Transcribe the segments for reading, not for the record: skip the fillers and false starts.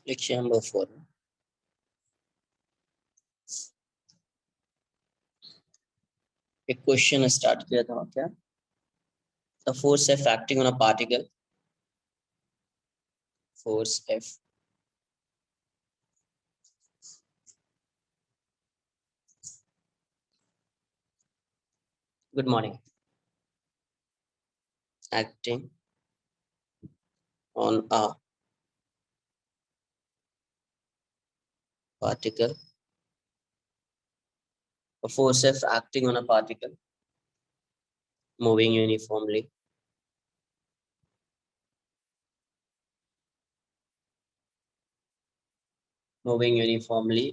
Lecture number 4 एक question start किया था क्या the force F acting on a particle force F good morning acting on a particle a force F acting on a particle moving uniformly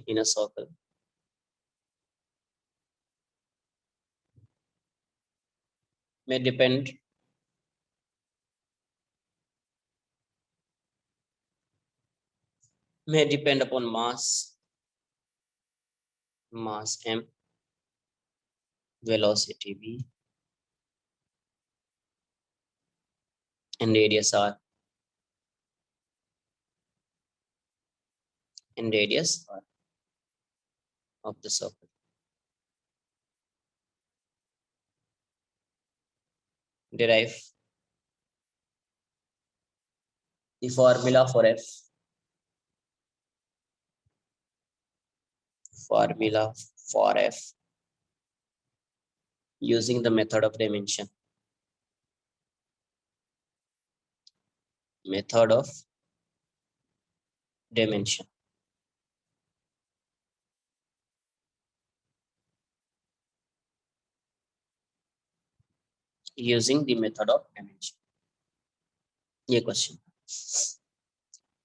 in a circle may depend upon mass m, velocity v and radius r of the circle. Derive the formula for F. Using the method of dimension. Using the method of dimension. ये question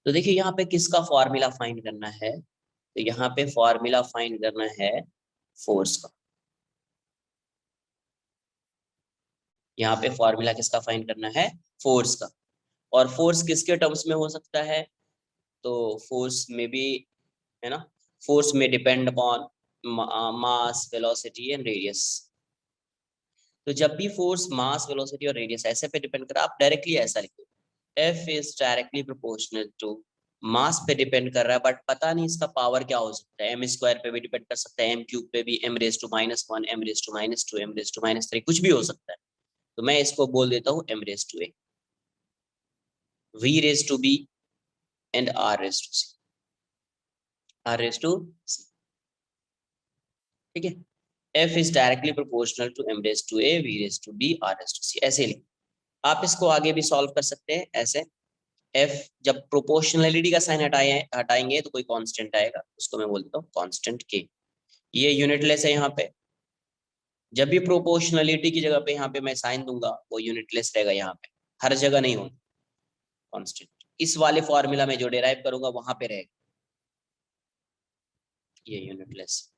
तो देखिए यहाँ पे किसका formula find करना है, तो यहाँ पे फॉर्मूला फाइंड करना है फोर्स का। यहाँ पे फॉर्मूला किसका फाइंड करना है, फोर्स का। और फोर्स किसके टर्म्स में हो सकता है, तो फोर्स में भी है ना, फोर्स में depend upon mass velocity and radius. तो जब भी फोर्स मास वेलोसिटी और रेडियस ऐसे पे डिपेंड करा, आप डायरेक्टली ऐसा लिखो F is directly proportional to mass पे डिपेंड कर रहा है, बट पता नहीं इसका पावर क्या हो सकता है, m स्क्वायर पे भी डिपेंड कर सकता है, m क्यूब पे भी, m raise to -1, m raise to -2, m raise to -3, कुछ भी हो सकता है। तो मैं इसको बोल देता हूँ m raise to a, v raise to b and r raise to c, ठीक है। F is directly proportional to m raise to a, v raise to b, r raise to c, ऐसे लिख। आप इसको आगे भी सॉल्व कर सकते हैं ऐसे। F जब प्रोपोर्शनलिटी का साइन हटाएंगे तो कोई कांस्टेंट आएगा, उसको मैं बोल देता हूँ कांस्टेंट K। ये यूनिटलेस है यहाँ पे, जब भी प्रोपोर्शनलिटी की जगह पे यहाँ पे मैं साइन दूंगा वो यूनिटलेस रहेगा, यहाँ पे हर जगह नहीं होगा कांस्टेंट। इस वाले फॉर्मूला में जो डिराइव करूंगा वहां पे रहेगा ये unitless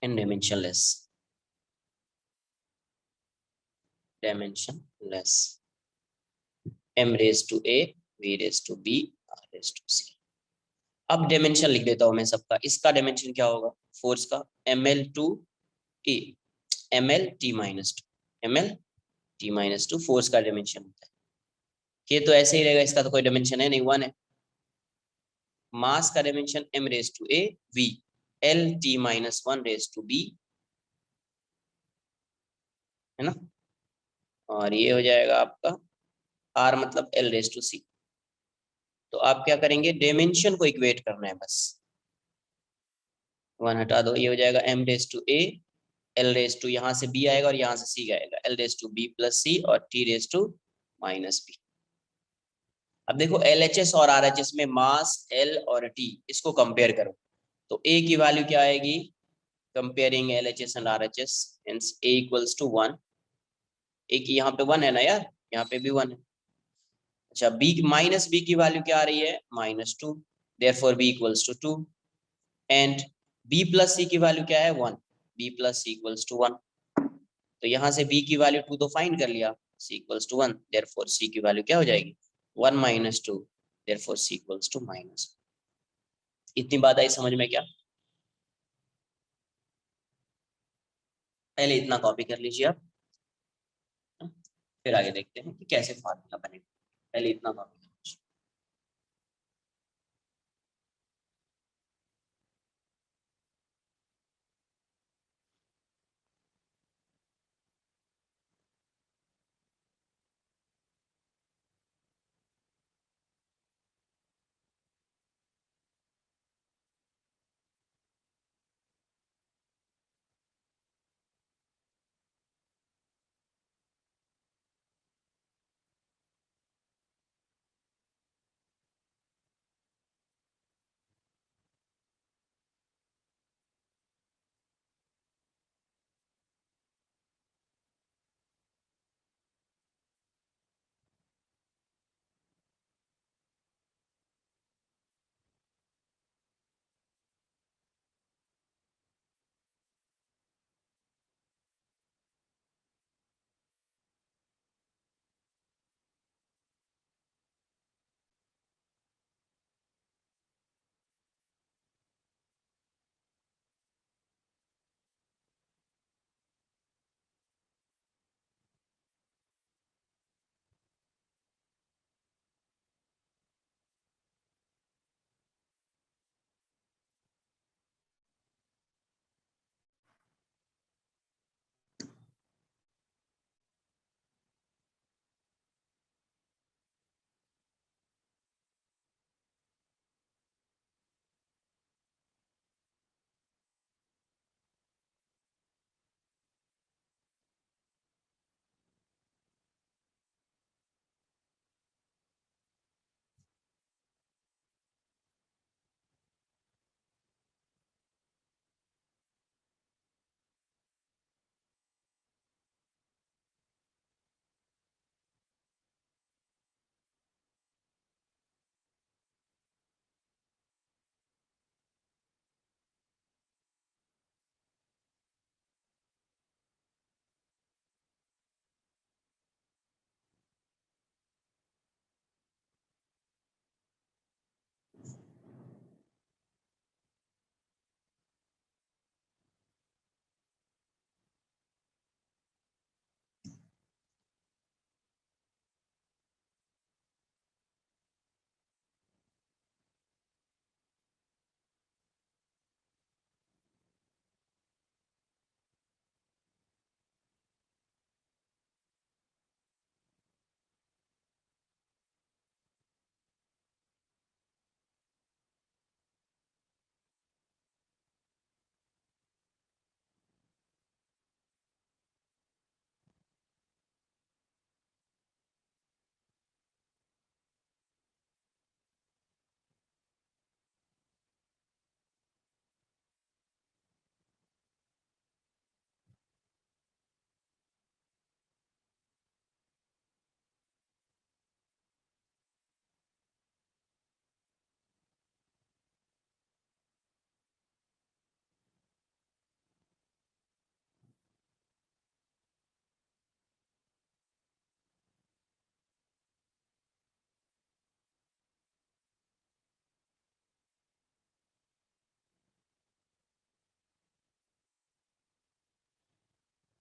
and dimensionless m raise to a, v raise to b, r raise to c। अब डायमेंशन लिख देता हूं मैं सबका। इसका डायमेंशन क्या होगा फोर्स का, ml to a, ml t minus two force का डायमेंशन होता है। ये तो ऐसे ही रहेगा, इसका तो कोई डायमेंशन है नहीं, 1 है। मास का dimension m raise to a v l t -1 raise to b, है ना। और ये हो जाएगा आपका r मतलब l रेज टू c। तो आप क्या करेंगे, डायमेंशन को इक्वेट करना है बस, 1 हटा दो, ये हो जाएगा m raise to a, l raise to यहाँ से b आएगा और यहाँ से c आएगा, l raise to b plus c और t raise to minus b। अब देखो LHS और RHS में मास L और T, इसको कंपेयर करो तो A की वैल्यू क्या आएगी, comparing LHS and RHS, hence A equals to 1। A की यहाँ पे 1 है ना यार, यहाँ पे भी 1 है। अच्छा B माइनस B की वैल्यू क्या आ रही है, -2, therefore B equals to 2 and B plus C की वैल्यू क्या है 1, B plus C equals to 1। तो यहाँ से B की वैल्यू 2 तो फाइंड कर लिया, C equals to 1, therefore C की वैल्यू क्या हो जाएगी 1 - 2, देयरफॉर C इक्वल्स टू -1। इतनी बात आई समझ में क्या, पहले इतना कॉपी कर लीजिए आप, फिर आगे देखते हैं कि कैसे फार्मूला बनेगा। पहले इतना कॉपी कर लीजिए।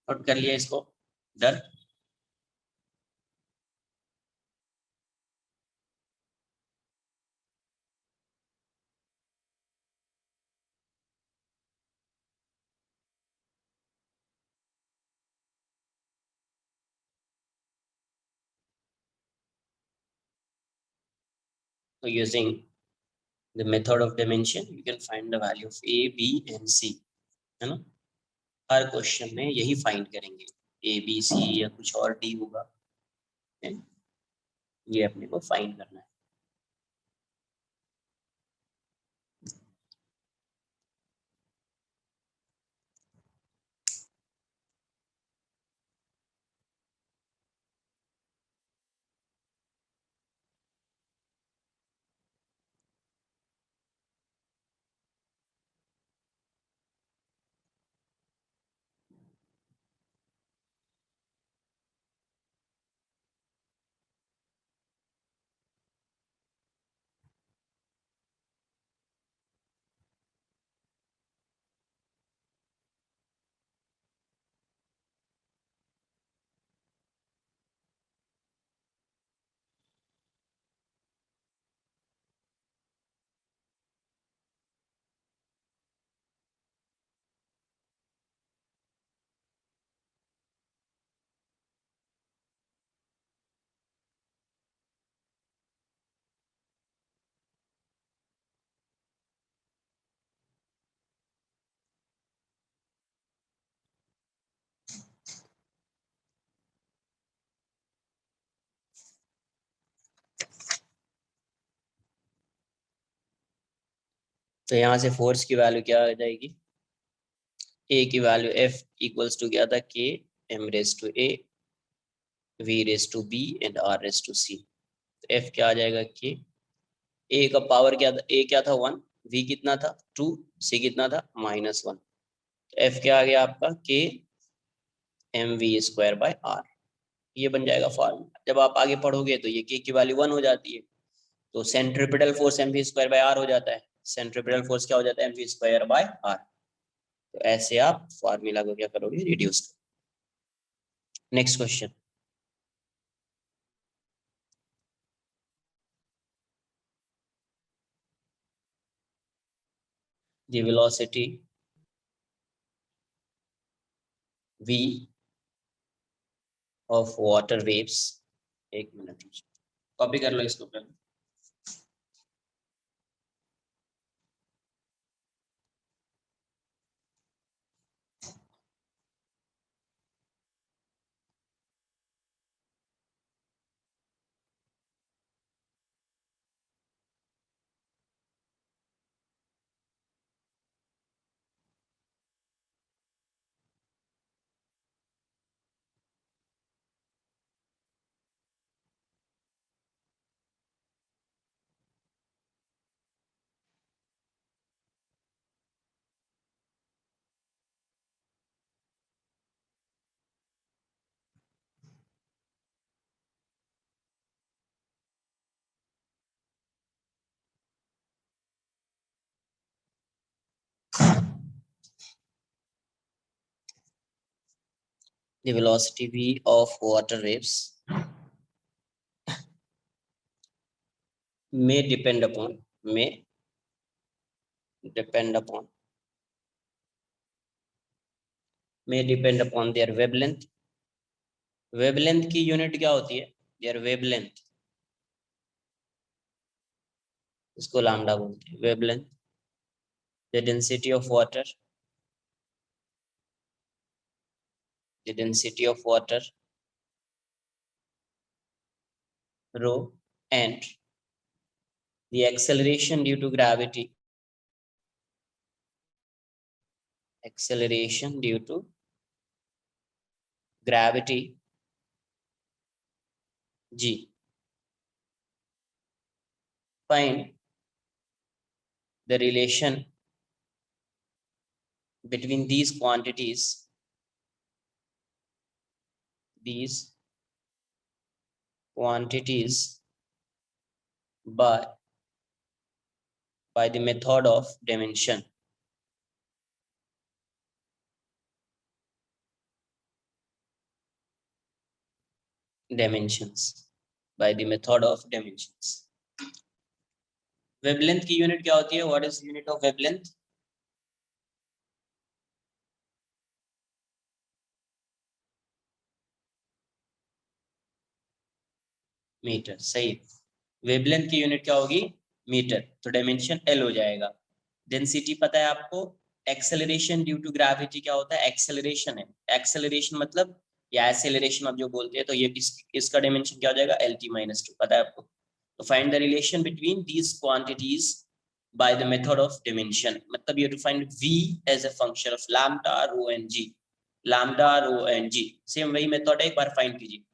नोट कर लिया इसको, done. So using the method of dimension, you can find the value of A, B and C, है ना। हर क्वेश्चन में यही फाइंड करेंगे, A, B, C या कुछ और D होगा, ये अपने को फाइंड करना है। तो यहाँ से फोर्स की वैल्यू क्या आ जाएगी, ए की वैल्यू एफ इक्वल्स टू क्या था, k m raise to a v raise to b and r raise to c. F क्या आ जाएगा, के, ए का पावर क्या था, ए क्या था 1, वी कितना था 2, सी कितना था -1। तो एफ क्या आ गया आपका, k m v square by r, ये बन जाएगा फॉर्मूला। जब आप आगे पढ़ोगे तो ये के की वैल्यू 1 हो जाती है, तो centripetal force m v square by r हो जाता है। सेंट्रिपिटल फोर्स क्या हो जाता है, m v square by r. तो ऐसे आप फॉर्मूला को क्या करोगे, reduce. Next question, the velocity v of water waves, एक मिनट कॉपी कर लो इसको पहले। The velocity v of water waves may depend upon depend upon may depend upon their wavelength। Wavelength की यूनिट क्या होती है, their wavelength, इसको लैम्डा बोलते हैं wavelength. the density of water the density of water rho, and the acceleration due to gravity, acceleration due to gravity g। Find the relation between these quantities by the method of dimension। dimensions by the method of dimensions. Wavelength की unit क्या होती है? What is unit of wavelength? Metre, सही। Wavelength की unit क्या होगी? Metre, तो dimension L हो जाएगा। डेंसिटी पता है आपको? एक्सेलरेशन ड्यू टू ग्रेविटी क्या होता है? एक्सेलरेशन है। एक्सेलरेशन मतलब या एक्सेलरेशन आप जो बोलते हैं, तो ये इसका डायमेंशन क्या हो जाएगा? एल टी माइनस टू, पता है आपको? तो find the relation between these quantities by the method of dimension, मतलब you have to find v as a function of lambda rho and g, lambda rho and g, same वही method है, एक बार find कीजिए।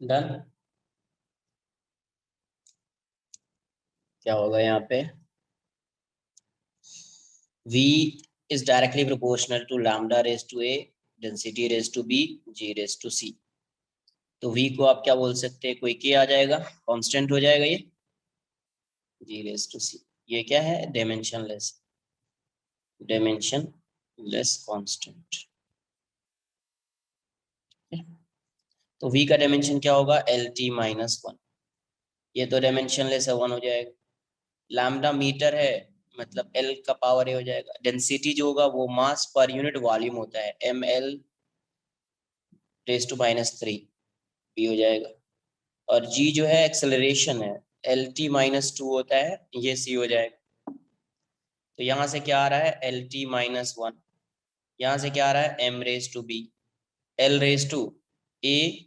Done. क्या होगा यहाँ पे? v is directly proportional to lambda raised to a, density raised to b, g raised to c। तो v को आप क्या बोल सकते हैं? कोई k आ जाएगा, कांस्टेंट हो जाएगा ये, g raised to c। ये क्या है? Dimensionless, dimensionless constant. तो v का डायमेंशन क्या होगा? L T minus one. ये तो डायमेंशनलेस है, वन हो जाएगा। लैम्डा मीटर है, मतलब एल का पावर ए हो जाएगा। डेंसिटी जो होगा वो मास पर यूनिट वॉल्यूम होता है, M L raise to minus three, b हो जाएगा। और जी जो है एक्सेलरेशन है, एल टी माइनस टू होता है, ये सी हो जाएगा। तो यहाँ से क्या आ रहा है? L T minus one. यहाँ से क्या आ रहा है? M raise to B, L raise to A,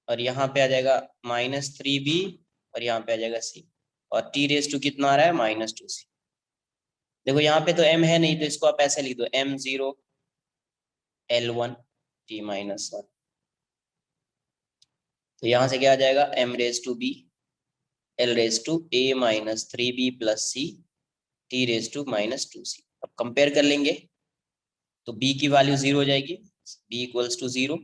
और यहाँ पे आ जाएगा माइनस थ्री बी, और यहाँ पे आ जाएगा सी। और टी रेज टू कितना आ रहा है? माइनस टू सी। देखो यहाँ पे तो m है नहीं, तो इसको आप ऐसे लिख दो, m zero L one T minus one. तो यहाँ से क्या आ जाएगा? m raise to B, l raise to a minus three B plus C, t raise to minus two C. अब कंपेयर कर लेंगे तो b की वैल्यू जीरो हो जाएगी, b equals to zero.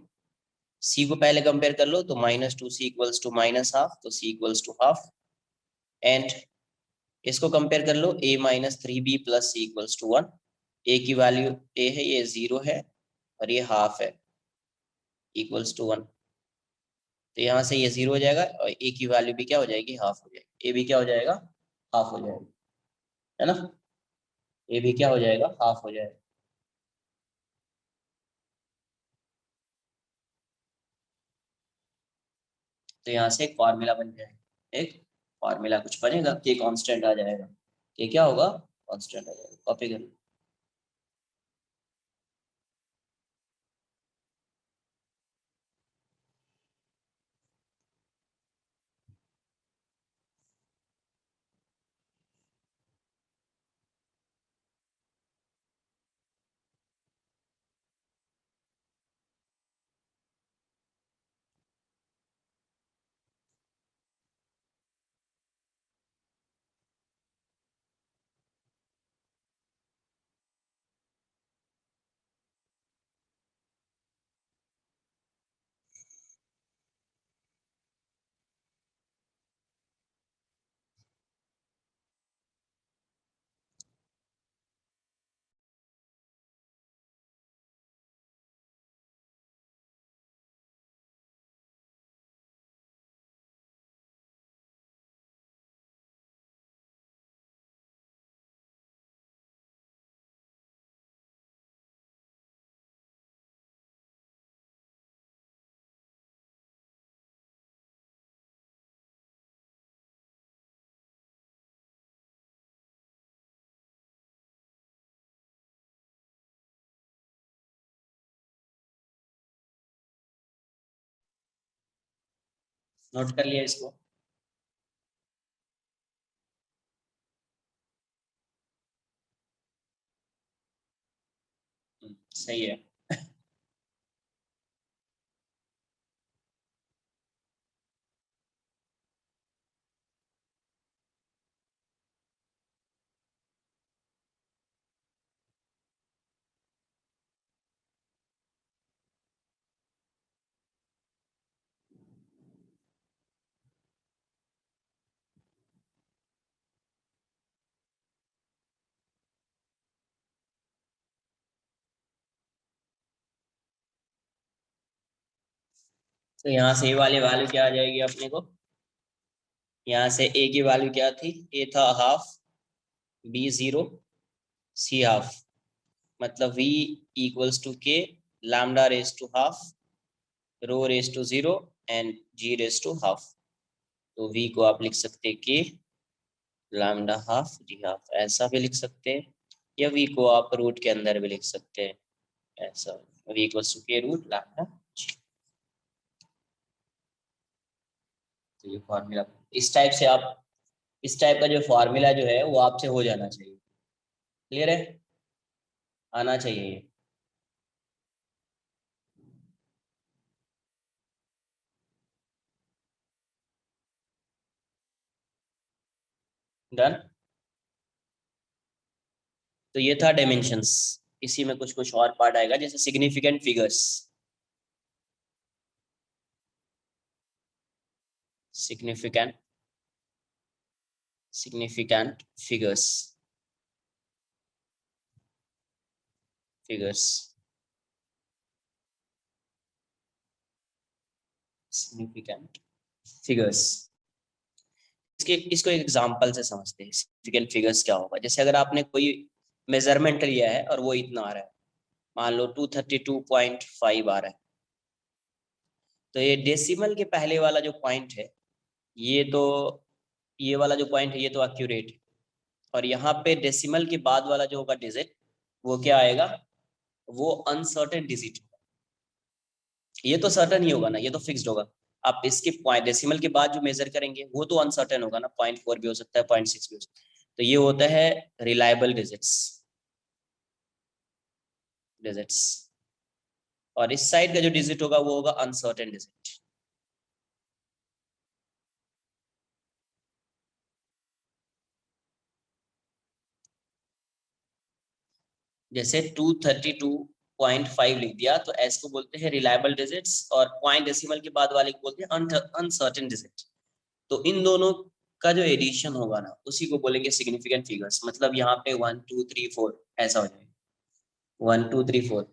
c को पहले कंपेयर कर लो तो minus two c equals to minus half, तो c equals to half. And इसको कंपेयर कर लो, a minus three B plus c equals to one. a की वैल्यू a है, ये जीरो है, और ये हाफ है, इक्वल्स टू वन। तो यहाँ से ये जीरो हो जाएगा, और ए की वैल्यू भी क्या हो जाएगी? हाफ हो जाएगी। ए भी क्या हो जाएगा? हाफ हो जाएगा, है ना? ए भी क्या हो जाएगा? हाफ हो जाएगा। तो यहाँ से एक फॉर्मूला बन जाएगा, एक फॉर्मूला कुछ बनेगा कि कांस्टेंट आ जाएगा। ये क्या होगा? कांस्टेंट आ जाएगा। कॉपी कर लो। नोट कर लिया इसको। सही है। तो यहाँ से ए वाली वैल्यू क्या आ जाएगी अपने को? यहाँ से ए की वैल्यू क्या थी? ए था half, b zero, c half. मतलब v equals to k lambda raise to half, rho raise to zero and g raise to half. तो v को आप लिख सकते हैं के लैम्डा हाफ जी हाफ, ऐसा भी लिख सकते हैं, या v को आप रूट के अंदर भी लिख सकते हैं ऐसा, v इक्वल्स टू के रूट लैम्डा g। तो ये फॉर्मूला इस टाइप से आप, इस टाइप का जो फॉर्मूला जो है वो आपसे हो जाना चाहिए। क्लियर है? आना चाहिए। डन। तो ये था डायमेंशंस। इसी में कुछ कुछ और पार्ट आएगा, जैसे significant figures. Significant significant figures significant figures। इसके इसको एक एग्जांपल से समझते हैं सिग्निफिकेंट फिगर्स क्या होगा। जैसे अगर आपने कोई मेजरमेंट लिया है और वो इतना आ रहा है, मान लो 232.5 आ रहा है, तो ये डेसिमल के पहले वाला जो पॉइंट है, ये तो, ये वाला जो पॉइंट है ये तो एक्यूरेट है, और यहाँ पे डेसिमल के बाद वाला जो होगा डिजिट, वो क्या आएगा? वो अनसर्टेन डिजिट। ये तो सर्टन ही होगा ना, ये तो फिक्स्ड होगा। आप इसके पॉइंट डेसिमल के बाद जो मेजर करेंगे वो तो अनसर्टेन होगा ना, 0.4 भी हो सकता है, 0.6 भी हो सकता है। तो ये होता है रिलायबल डिजिट्स, डिजिट्स। और इस साइड का जो डिजिट होगा वो होगा अनसर्टेन डिजिट। जैसे 232.5 लिख दिया तो एस को बोलते हैं रिलायबल डिजिट्स, और पॉइंट डेसिमल के बाद वाले को बोलते हैं अनसर्टेन डिजिट। तो इन दोनों का जो एडिशन होगा ना, उसी को बोलेंगे सिग्निफिकेंट फिगर्स। मतलब यहाँ पे 1 2 3 4 ऐसा हो जाएगा, 1 2 3 4।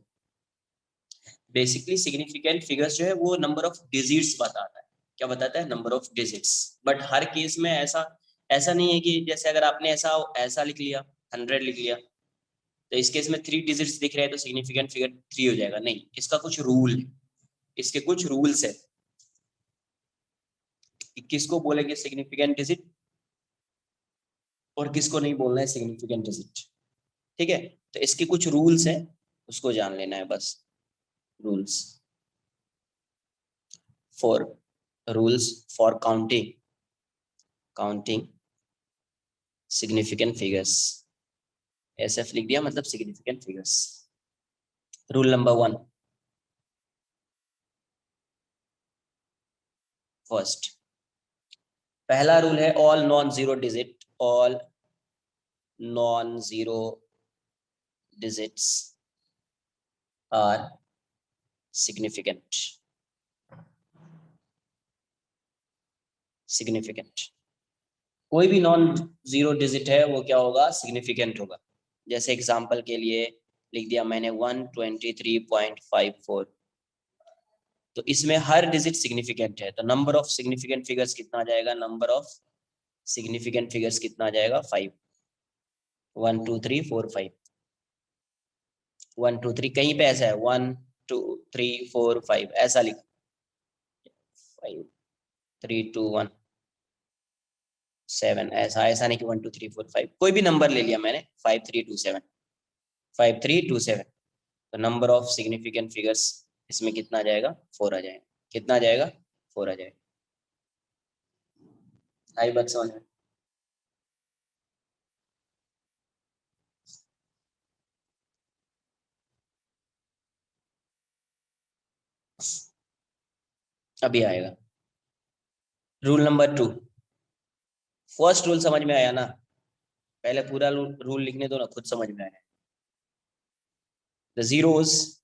बेसिकली सिग्निफिकेंट फिगर्स जो है वो नंबर ऑफ डिजिट्स बताता है। क्या बताता है? Number of digits. But her case में ऐसा ऐसा नहीं है कि जैसे अगर आपने ऐसा ऐसा लिख लिया, 100 लिख लिया, तो इस केस में 3 डिजिट्स दिख रहे हैं तो सिग्निफिकेंट फिगर 3 हो जाएगा। नहीं, इसका कुछ रूल है, इसके कुछ रूल्स है कि किसको बोलेंगे सिग्निफिकेंट डिजिट और किसको नहीं बोलना है सिग्निफिकेंट डिजिट। ठीक है? तो इसके कुछ रूल्स हैं, उसको जान लेना है बस। Rules for, rules for counting significant figures. SF लिख दिया मतलब significant figures. Rule number 1, first, पहला रूल है all non zero digit, all non zero digits are significant. Significant, कोई भी नॉन जीरो डिजिट है वो क्या होगा? सिग्निफिकेंट होगा। जैसे एग्जांपल के लिए लिख दिया मैंने 123.54, तो इसमें हर डिजिट सिग्निफिकेंट है, तो नंबर ऑफ सिग्निफिकेंट फिगर्स कितना आ जाएगा? नंबर ऑफ सिग्निफिकेंट फिगर्स कितना आ जाएगा? 5। 1 2 3 4 5। 1 2 3 कहीं पे ऐसा है 1 2 3 4 5 ऐसा लिख, 5 3 2 1 7, ऐसा ऐसा नहीं कि 1 2 3 4 5, कोई भी नंबर ले लिया मैंने, 5 3 2 7, 5 3 2 7। तो नंबर ऑफ सिग्निफिकेंट फिगर्स इसमें कितना आ जाएगा? 4 आ जाएगा। कितना आ जाएगा? 4 आ जाएगा। आई बात समझ में? अभी आएगा। रूल नंबर 2, फर्स्ट रूल समझ में आया ना? पहले पूरा रूल लिखने दो ना, खुद समझ में आया। The zeros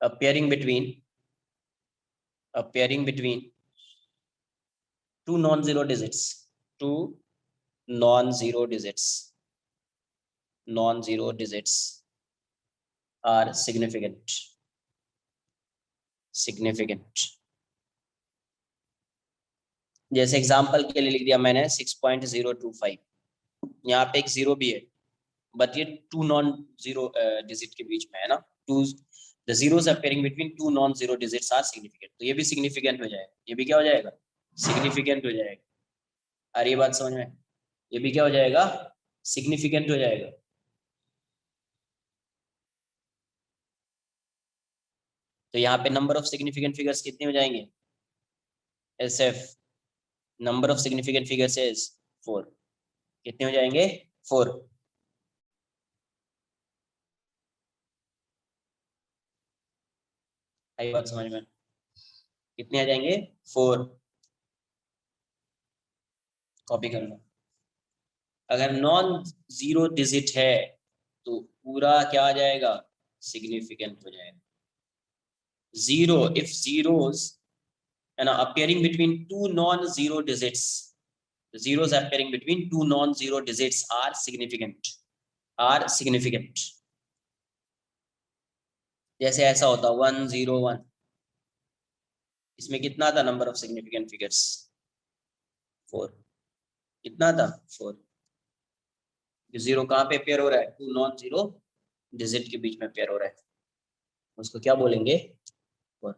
appearing between two non-zero digits, two non-zero digits are significant। जैसे एग्जांपल के लिए लिख दिया मैंने 6.025, यहाँ पे एक जीरो भी है, बट ये टू नॉन जीरो डिजिट के बीच में है ना। Two the zeros appearing between two non zero digits are significant, तो ये भी सिग्निफिकेंट हो जाएगा, ये भी क्या हो जाएगा, सिग्निफिकेंट हो जाएगा। अरे ये बात समझ में? ये भी क्या हो जाएगा, सिग्निफिकेंट हो जाएगा। तो यहाँ पे नंबर ऑफ सिग्निफिकेंट फिगर्स कितने हो जाएंगे? SF number of significant figures is 4। कितने हो जाएंगे? 4। आई बात समझ में? कितने आ जाएंगे? 4। कॉपी कर लो। अगर नॉन जीरो डिजिट है तो पूरा क्या आ जाएगा, सिग्निफिकेंट हो जाएगा। जीरो, इफ जीरोस है ना appearing between two non-zero digits, the zeros appearing between two non-zero digits are significant। जैसे ऐसा होता 101, इसमें कितना था नंबर ऑफ सिग्निफिकेंट फिगर्स? 4। कितना था? 4। जीरो कहाँ पे पेयर हो रहा है? टू नॉन जीरो डिजिट के बीच में पेयर हो रहा है, उसको क्या बोलेंगे? 4।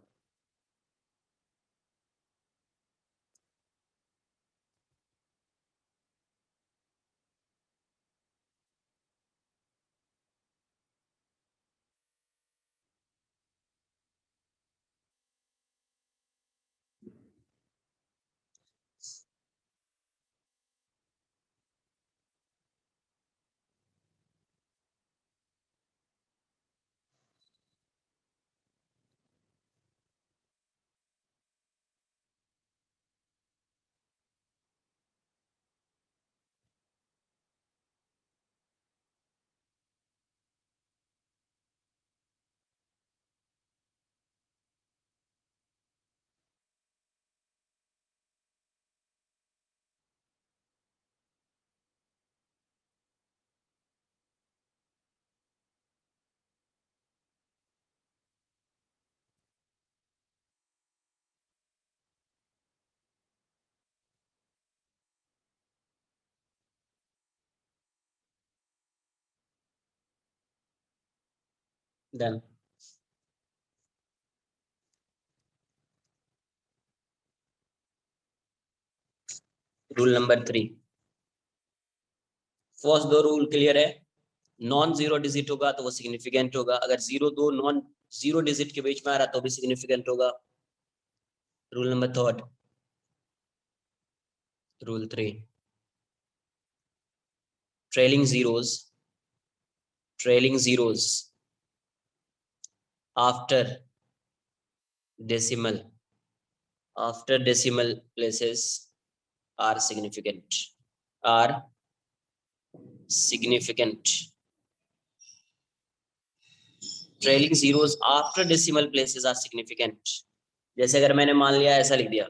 डन। रूल नंबर 3, फर्स्ट दो रूल क्लियर है। नॉन जीरो डिजिट होगा तो वो सिग्निफिकेंट होगा, अगर जीरो दो नॉन जीरो डिजिट के बीच में आ रहा तो भी सिग्निफिकेंट होगा। Rule number 3, rule 3, trailing zeros after decimal places are are significant। Trailing zeros after decimal places are significant. जैसे अगर मैंने मान लिया ऐसा लिख दिया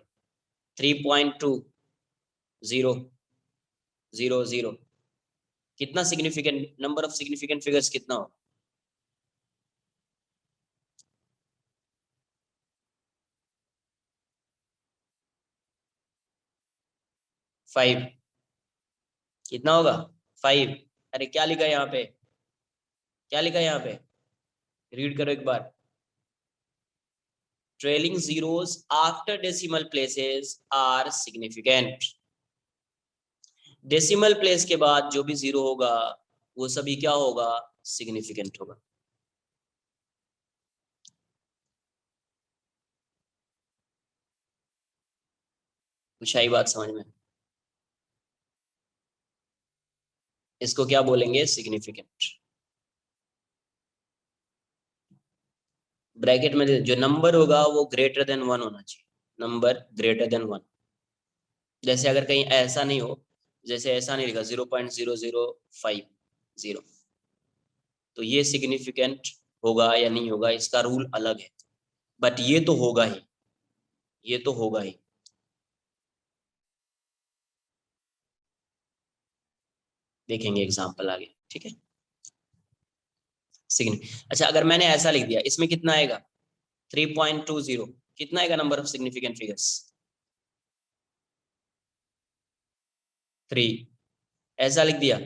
3.2000, कितना significant, number of significant figures कितना हो? 5। कितना होगा? 5। अरे क्या लिखा है यहाँ पे, क्या लिखा है यहाँ पे, रीड करो एक बार। Trailing zeros after decimal places are significant. Decimal place के बाद जो भी जीरो होगा वो सभी क्या होगा, सिग्निफिकेंट होगा। कुछ आई बात समझ में? इसको क्या बोलेंगे? सिग्निफिकेंट। ब्रैकेट में जो नंबर होगा वो ग्रेटर देन 1 होना चाहिए, नंबर ग्रेटर देन 1। जैसे अगर कहीं ऐसा नहीं हो, जैसे ऐसा नहीं लिखा 0.0050, तो ये सिग्निफिकेंट होगा या नहीं होगा, इसका रूल अलग है, बट ये तो होगा ही, ये तो होगा ही। देखेंगे एग्जाम्पल आगे, ठीक है। अच्छा, अगर मैंने ऐसा लिख दिया, इसमें कितना आएगा? 3.20। कितना आएगा नंबर ऑफ सिग्निफिकेंट फिगर्स? 3। ऐसा लिख दिया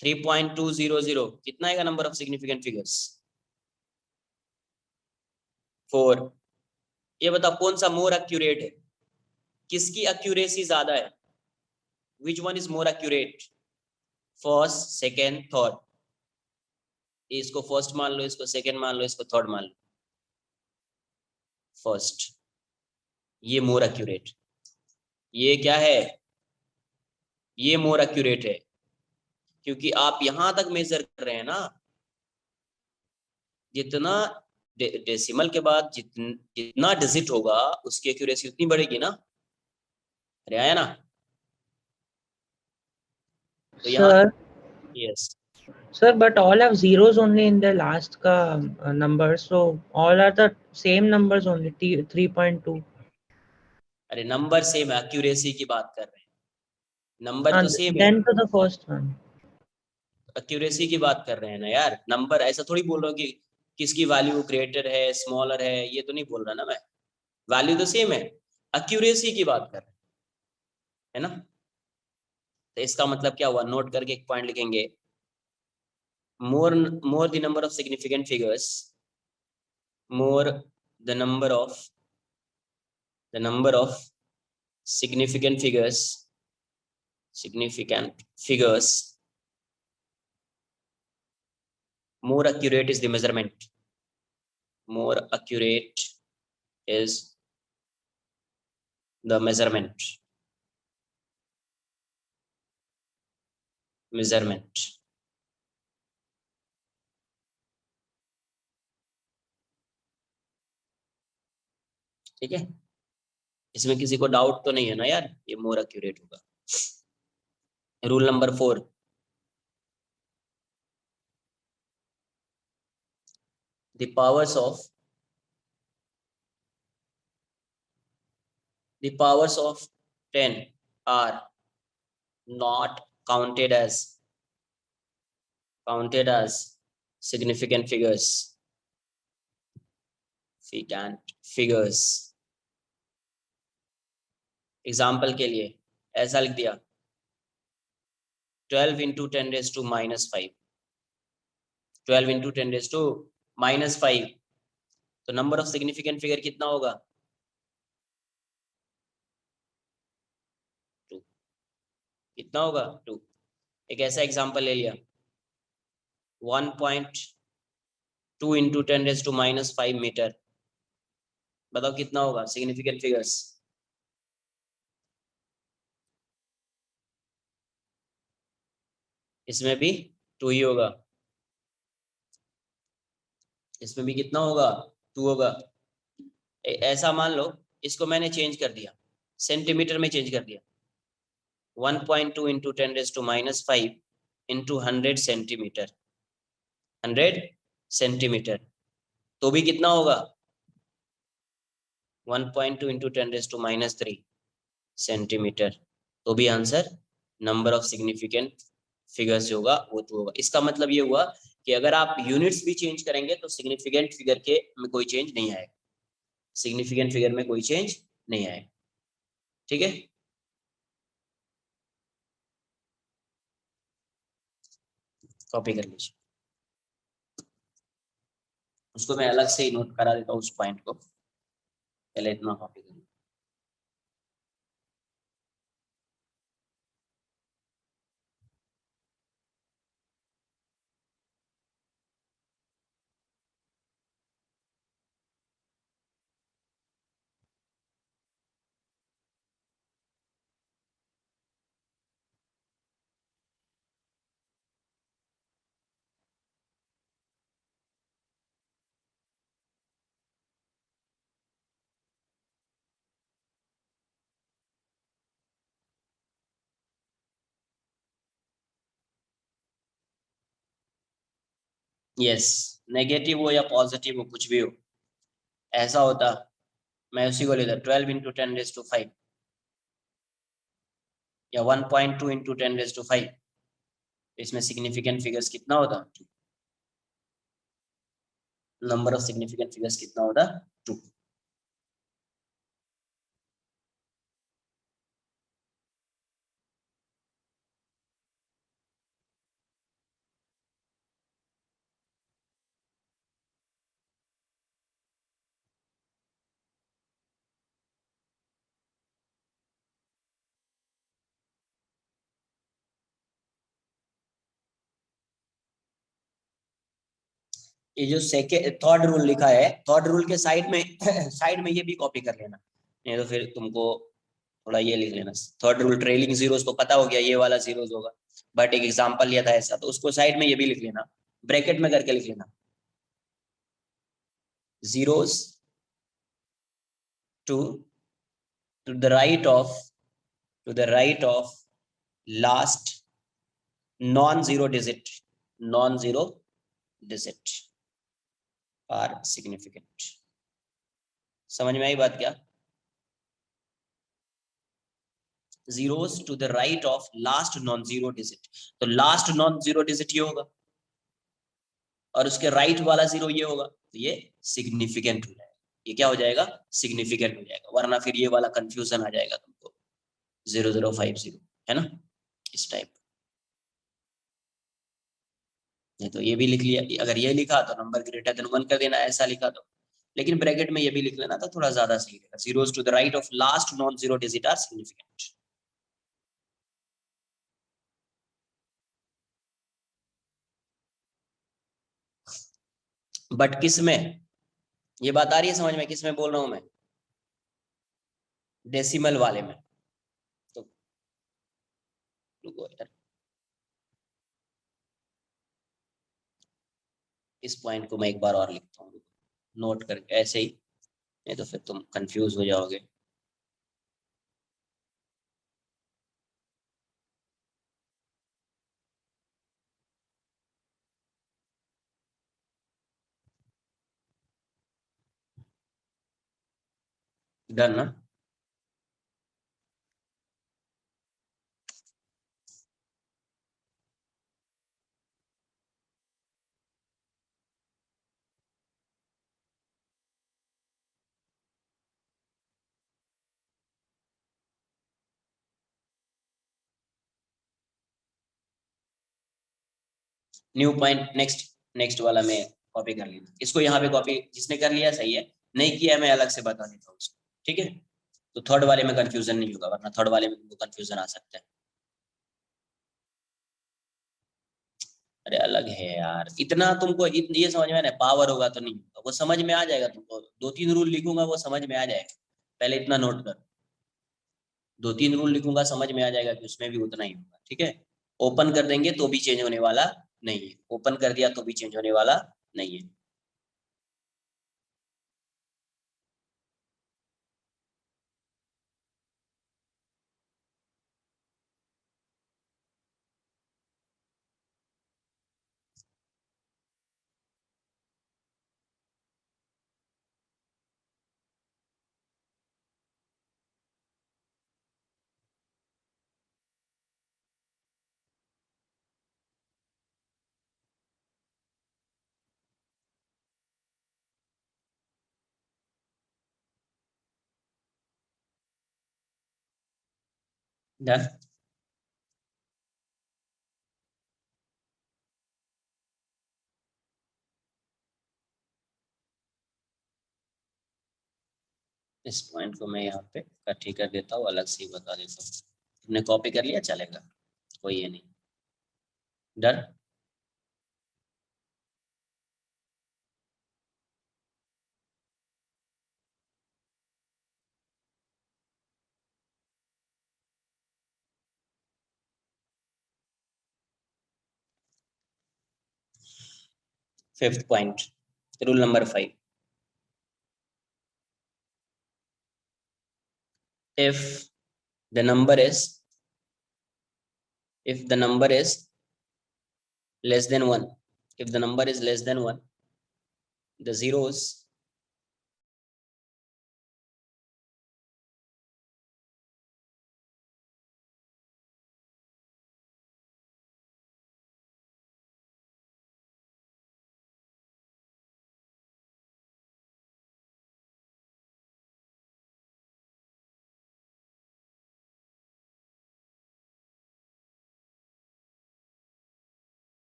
3.200, कितना आएगा नंबर ऑफ सिग्निफिकेंट फिगर्स? 4। ये बताओ कौन सा मोर एक्यूरेट है, किसकी एक्यूरेसी ज्यादा है? Which one is more accurate? First, second, third? इसको फर्स्ट मान लो, इसको सेकेंड मान लो, इसको थर्ड मान लो। फर्स्ट, ये मोर एक्यूरेट। ये क्या है? ये मोर एक्यूरेट है, क्योंकि आप यहां तक मेजर कर रहे हैं ना, जितना डेसिमल के बाद जितना डिजिट होगा उसकी एक्यूरेसी उतनी बढ़ेगी ना। अरे आया ना? तो यहाँ, Sir, yes. sir, but all have zeros only in the last ka number, so all are the same numbers only. 3.2. अरे नंबर सेम है, एक्यूरेसी की बात कर रहे हैं, नंबर तो सेम है, Then to the first one. Accuracy की बात कर रहे हैं ना यार। नंबर ऐसा थोड़ी बोल रहा हूँ कि किसकी वैल्यू ग्रेटर है स्मॉलर है, ये तो नहीं बोल रहा ना मैं। वैल्यू तो सेम है, एक्यूरेसी की बात कर रहे हैं, है ना। तो इसका मतलब क्या हुआ, नोट करके एक पॉइंट लिखेंगे। More more the number of significant figures, more the number of significant figures, more accurate is the measurement, more accurate is the measurement। ठीक है, इसमें किसी को डाउट तो नहीं है ना यार, ये मोर एक्यूरेट होगा। Rule number 4, the powers of the powers of 10 are not counted as significant figures। Example के लिए ऐसा लिख दिया 12 इंटू 10⁻⁻5, 12 इंटू 10⁻⁻5, तो नंबर ऑफ सिग्निफिकेंट फिगर कितना होगा? 2। कितना होगा? 2। एक ऐसा एग्जाम्पल ले लिया 1.2 इंटू 10⁻⁻5 मीटर, बताओ कितना होगा सिग्निफिकेंट फिगर्स? इसमें भी 2 ही होगा, इसमें भी कितना होगा? 2 होगा। ऐसा मान लो, इसको मैंने चेंज कर दिया, सेंटीमीटर में चेंज कर दिया, 1.2 इंटू 10⁻⁻5 इंटू 100 सेंटीमीटर, 100 सेंटीमीटर, तो भी कितना होगा? 1.2 इंटू 10⁻³ सेंटीमीटर, तो भी answer number of significant figures जो होगा वो 2 होगा। इसका मतलब ये हुआ कि अगर आप यूनिट्स भी चेंज करेंगे तो सिग्निफिकेंट फिगर के में कोई चेंज नहीं आएगा, सिग्निफिकेंट फिगर में कोई चेंज नहीं आएगा। ठीक है, कॉपी कर लीजिए, उसको मैं अलग से ही नोट करा देता हूँ उस पॉइंट को, पहले इतना कॉपी कर। यस, नेगेटिव हो या पॉजिटिव हो, कुछ भी हो, ऐसा होता, मैं उसी को लेता 12 इंटू 10⁵ या 1.2 इंटू 10⁵, इसमें सिग्निफिकेंट फिगर्स कितना होता, नंबर ऑफ सिग्निफिकेंट फिगर्स कितना होता, 2। ये जो सेकेंड थर्ड रूल लिखा है, थर्ड रूल के साइड में साइड में ये भी कॉपी कर लेना, नहीं तो फिर तुमको थोड़ा ये लिख लेना। थर्ड रूल ट्रेलिंग जीरोस तो पता हो गया, ये वाला जीरोस होगा, बट एक एग्जांपल लिया था ऐसा, तो उसको साइड में ये भी लिख लेना, ब्रैकेट में करके लिख लेना, zeros to to the right of to the right of last non zero digit, non zero digit are significant. समझ में आई बात क्या? Zeros to the right of last non zero digit, तो लास्ट नॉन जीरो डिजिट ये होगा और उसके राइट वाला जीरो ये होगा, तो ये सिग्निफिकेंट हो जाएगा। ये क्या हो जाएगा? सिग्निफिकेंट हो जाएगा, वरना फिर ये वाला कंफ्यूजन आ जाएगा तुमको, 0050, है ना, इस टाइप। नहीं तो ये भी लिख लिया, अगर ये लिखा तो नंबर ग्रेटर देन 1 कर देना, ऐसा लिखा तो, लेकिन ब्रैकेट में ये भी लिख लेना तो थोड़ा ज्यादा सही रहेगा। Zeros to the right of last non zero digit are significant. But किस में, ये बात आ रही है समझ में, किस में बोल रहा हूं मैं? डेसिमल वाले में। तो रुको यार, इस पॉइंट को मैं एक बार और लिखता हूँ, नोट करके ऐसे ही, नहीं तो फिर तुम कंफ्यूज हो जाओगे। डन ना? न्यू पॉइंट, नेक्स्ट, नेक्स्ट वाला मैं कॉपी कर लेता, इसको यहाँ पे कॉपी, जिसने कर लिया सही है, नहीं किया मैं अलग से बता देता हूँ उसको, ठीक है? तो थर्ड वाले में कंफ्यूजन नहीं होगा, वरना थर्ड वाले में तुमको कंफ्यूजन आ सकता है। अरे अलग है यार, इतना तुमको ये समझ में ना, पावर होगा तो नहीं होगा, वो समझ में आ जाएगा तुमको, 2-3 रूल लिखूंगा वो समझ में आ जाएगा, पहले इतना नोट कर, 2-3 रूल लिखूंगा समझ में आ जाएगा कि उसमें भी उतना ही होगा, ठीक है? ओपन कर देंगे तो भी चेंज होने वाला नहीं है, ओपन कर दिया तो भी चेंज होने वाला नहीं है। डन। इस पॉइंट को मैं यहाँ पे इकट्ठी कर देता हूँ, अलग से ही बता देता हूँ, तुमने कॉपी कर लिया चलेगा, कोई ये नहीं। Done. 5th point, rule number 5, if the number is if the number is less than 1, If the number is less than 1, the zeros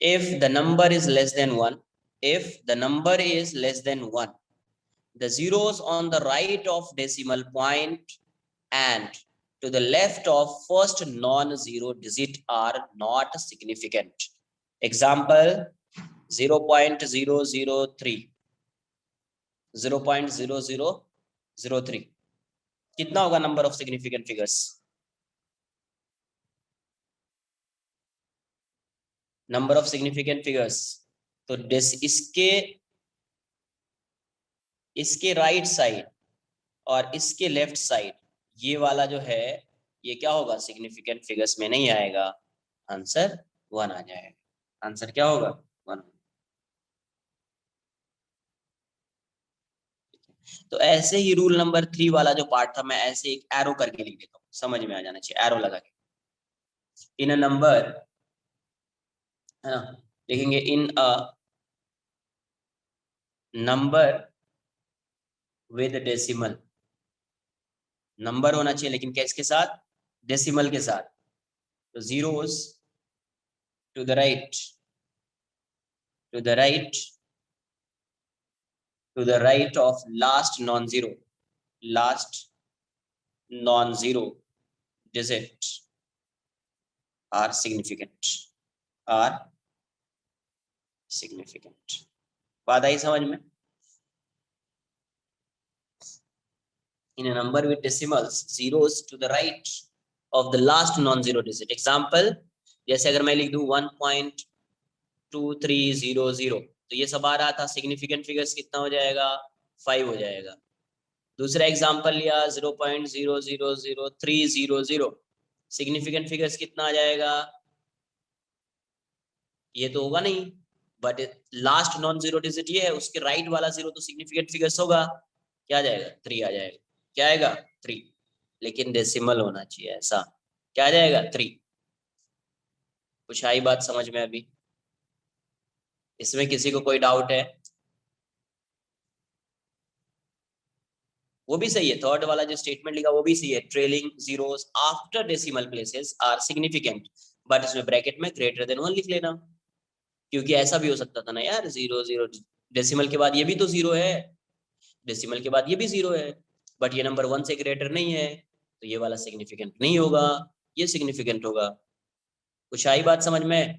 if the number is less than 1, if the number is less than 1, the zeros on the right of decimal point and to the left of first non-zero digit are not significant. Example 0.003, 0.0003. कितना होगा number of significant figures? Number of significant figures. तो इसके right side और इसके left side ये वाला जो है ये क्या होगा? सिग्निफिकेंट फिगर्स में नहीं आएगा, आंसर 1 आ जाएगा। आंसर क्या होगा? 1। तो ऐसे ही रूल नंबर 3 वाला जो पार्ट था मैं ऐसे एक एरो करके लिख देता हूँ, समझ में आ जाना चाहिए, एरो लगा के। इन अ नंबर, है ना, लिखेंगे in a number with decimal. Number होना चाहिए लेकिन किसके साथ? डेसिमल के साथ। तो zeros to the right, to the right, to the right of last non-zero digit are significant, are significant। बात आई समझ में? In a number with decimals, zeros to the right of the last non-zero digit। Example, जैसे अगर मैं लिख दूं 1.2300, तो ये सब आ रहा था, सिग्निफिकेंट फिगर्स कितना हो जाएगा? 5 हो जाएगा। दूसरा एग्जांपल लिया 0.000300, सिग्निफिकेंट फिगर्स कितना आ जाएगा? ये तो होगा नहीं, but last non zero digit ये है, उसके राइट वाला जीरो तो सिग्निफिकेंट फिगर्स होगा। क्या आ जाएगा? 3 आ जाएगा। क्या आएगा? 3, लेकिन डेसिमल होना चाहिए ऐसा। क्या आ जाएगा? 3। कुछ आई बात समझ में अभी? इसमें किसी को कोई डाउट है? वो भी सही है, थर्ड वाला जो स्टेटमेंट लिखा वो भी सही है, trailing zeros after decimal places are significant, but इसमें ब्रैकेट में ग्रेटर देन 1 लिख लेना, क्योंकि ऐसा भी हो सकता था ना यार, 0 0 डेसिमल के बाद ये भी तो 0 है, डेसिमल के बाद ये भी 0 है, बट ये नंबर 1 से ग्रेटर नहीं है, तो ये वाला सिग्निफिकेंट नहीं होगा, ये सिग्निफिकेंट होगा। कुछ आई बात समझ में?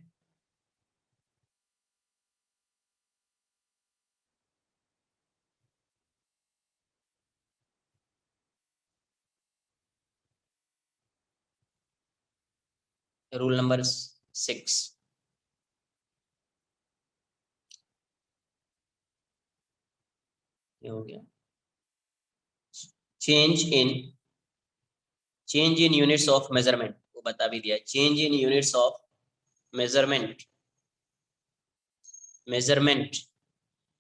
रूल नंबर 6, ये हो गया। Change in units of measurement, वो बता भी दिया, change in units of measurement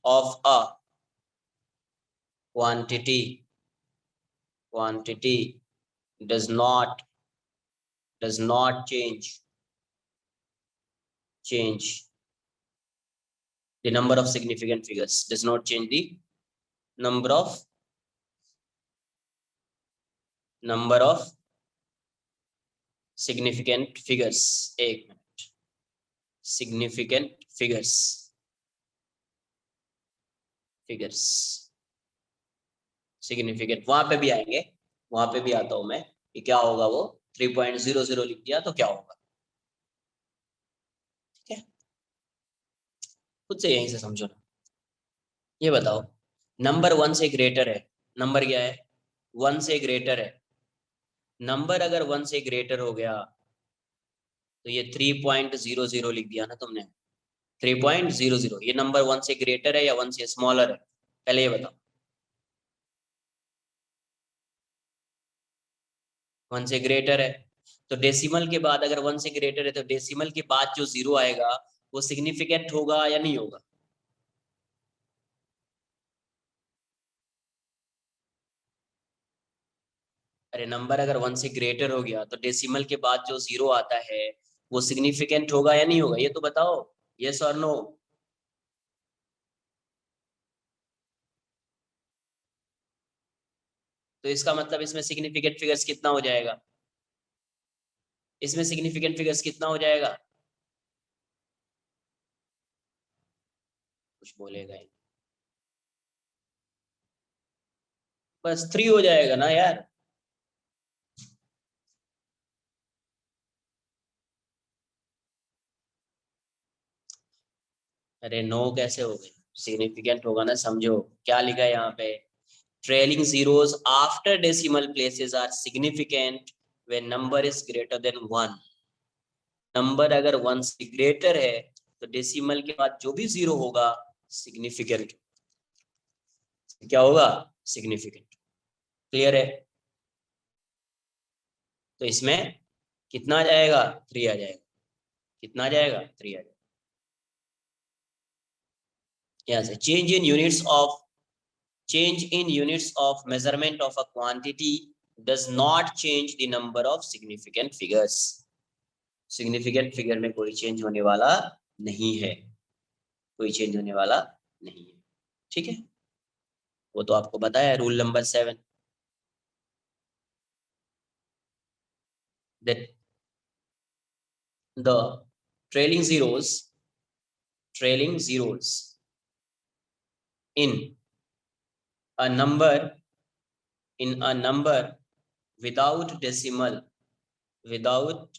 of a quantity does not change the number of significant figures, does not change the number of significant figures. एक minute, significant figures significant वहां पे भी आएंगे, वहां पे भी आता हूं मैं कि क्या होगा वो 3.00 लिख दिया तो क्या होगा, ठीक है, खुद से यहीं से समझो ना। ये बताओ, नंबर 1 से ग्रेटर है, नंबर क्या है 1 से ग्रेटर है, नंबर अगर 1 से ग्रेटर हो गया तो ये 3.00 लिख दिया ना तुमने, 3.00, ये नंबर 1 से ग्रेटर है या 1 से स्मॉलर है, पहले ये बताओ। 1 से ग्रेटर है, तो डेसिमल के बाद अगर 1 से ग्रेटर है तो डेसिमल के बाद जो जीरो आएगा वो सिग्निफिकेंट होगा या नहीं होगा, अरे नंबर अगर 1 से ग्रेटर हो गया तो डेसिमल के बाद जो जीरो आता है वो सिग्निफिकेंट होगा या नहीं होगा, ये तो बताओ, यस और नो। तो इसका मतलब इसमें सिग्निफिकेंट फिगर्स कितना हो जाएगा, इसमें सिग्निफिकेंट फिगर्स कितना हो जाएगा, कुछ बोलेगा ही, बस 3 हो जाएगा ना यार। अरे नो कैसे हो गए, सिग्निफिकेंट होगा ना, समझो क्या लिखा है यहाँ पे, trailing zeros after decimal places are significant when number is greater than 1, number अगर 1 से ग्रेटर है तो डेसिमल के बाद जो भी जीरो होगा सिग्निफिकेंट, क्या होगा सिग्निफिकेंट, क्लियर है, तो इसमें कितना आ जाएगा 3 आ जाएगा, कितना आ जाएगा 3 आ जाएगा, यहाँ से change in units of measurement of a quantity does not change the number of significant figures, significant figure में कोई चेंज होने वाला नहीं है, कोई चेंज होने वाला नहीं है, ठीक है, वो तो आपको बताया rule number 7, that the trailing zeros in a number without without decimal without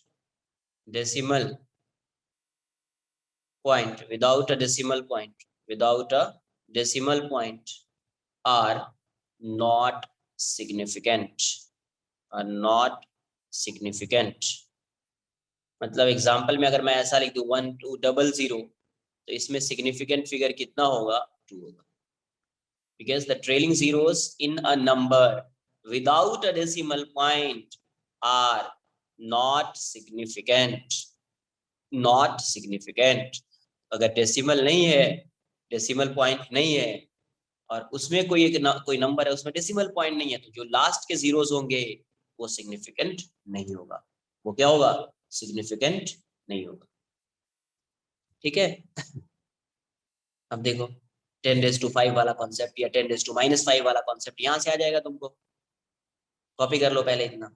a decimal point without a decimal point are not significant, are not significant, मतलब एग्जाम्पल में अगर मैं ऐसा लिख दूं 1200 तो इसमें सिग्निफिकेंट फिगर कितना होगा 2 होगा, because the trailing zeros in a number without a decimal point are not significant, not significant, अगर डेसिमल नहीं है, डेसिमल पॉइंट नहीं है और उसमें कोई नंबर है उसमें डेसिमल पॉइंट नहीं है तो जो लास्ट के जीरोस होंगे वो सिग्निफिकेंट नहीं होगा, वो क्या होगा सिग्निफिकेंट नहीं होगा, ठीक है। अब देखो 10⁵ वाला कॉन्सेप्ट या 10⁻⁵ वाला कॉन्सेप्ट यहाँ से आ जाएगा तुमको, कॉपी कर लो पहले इतना,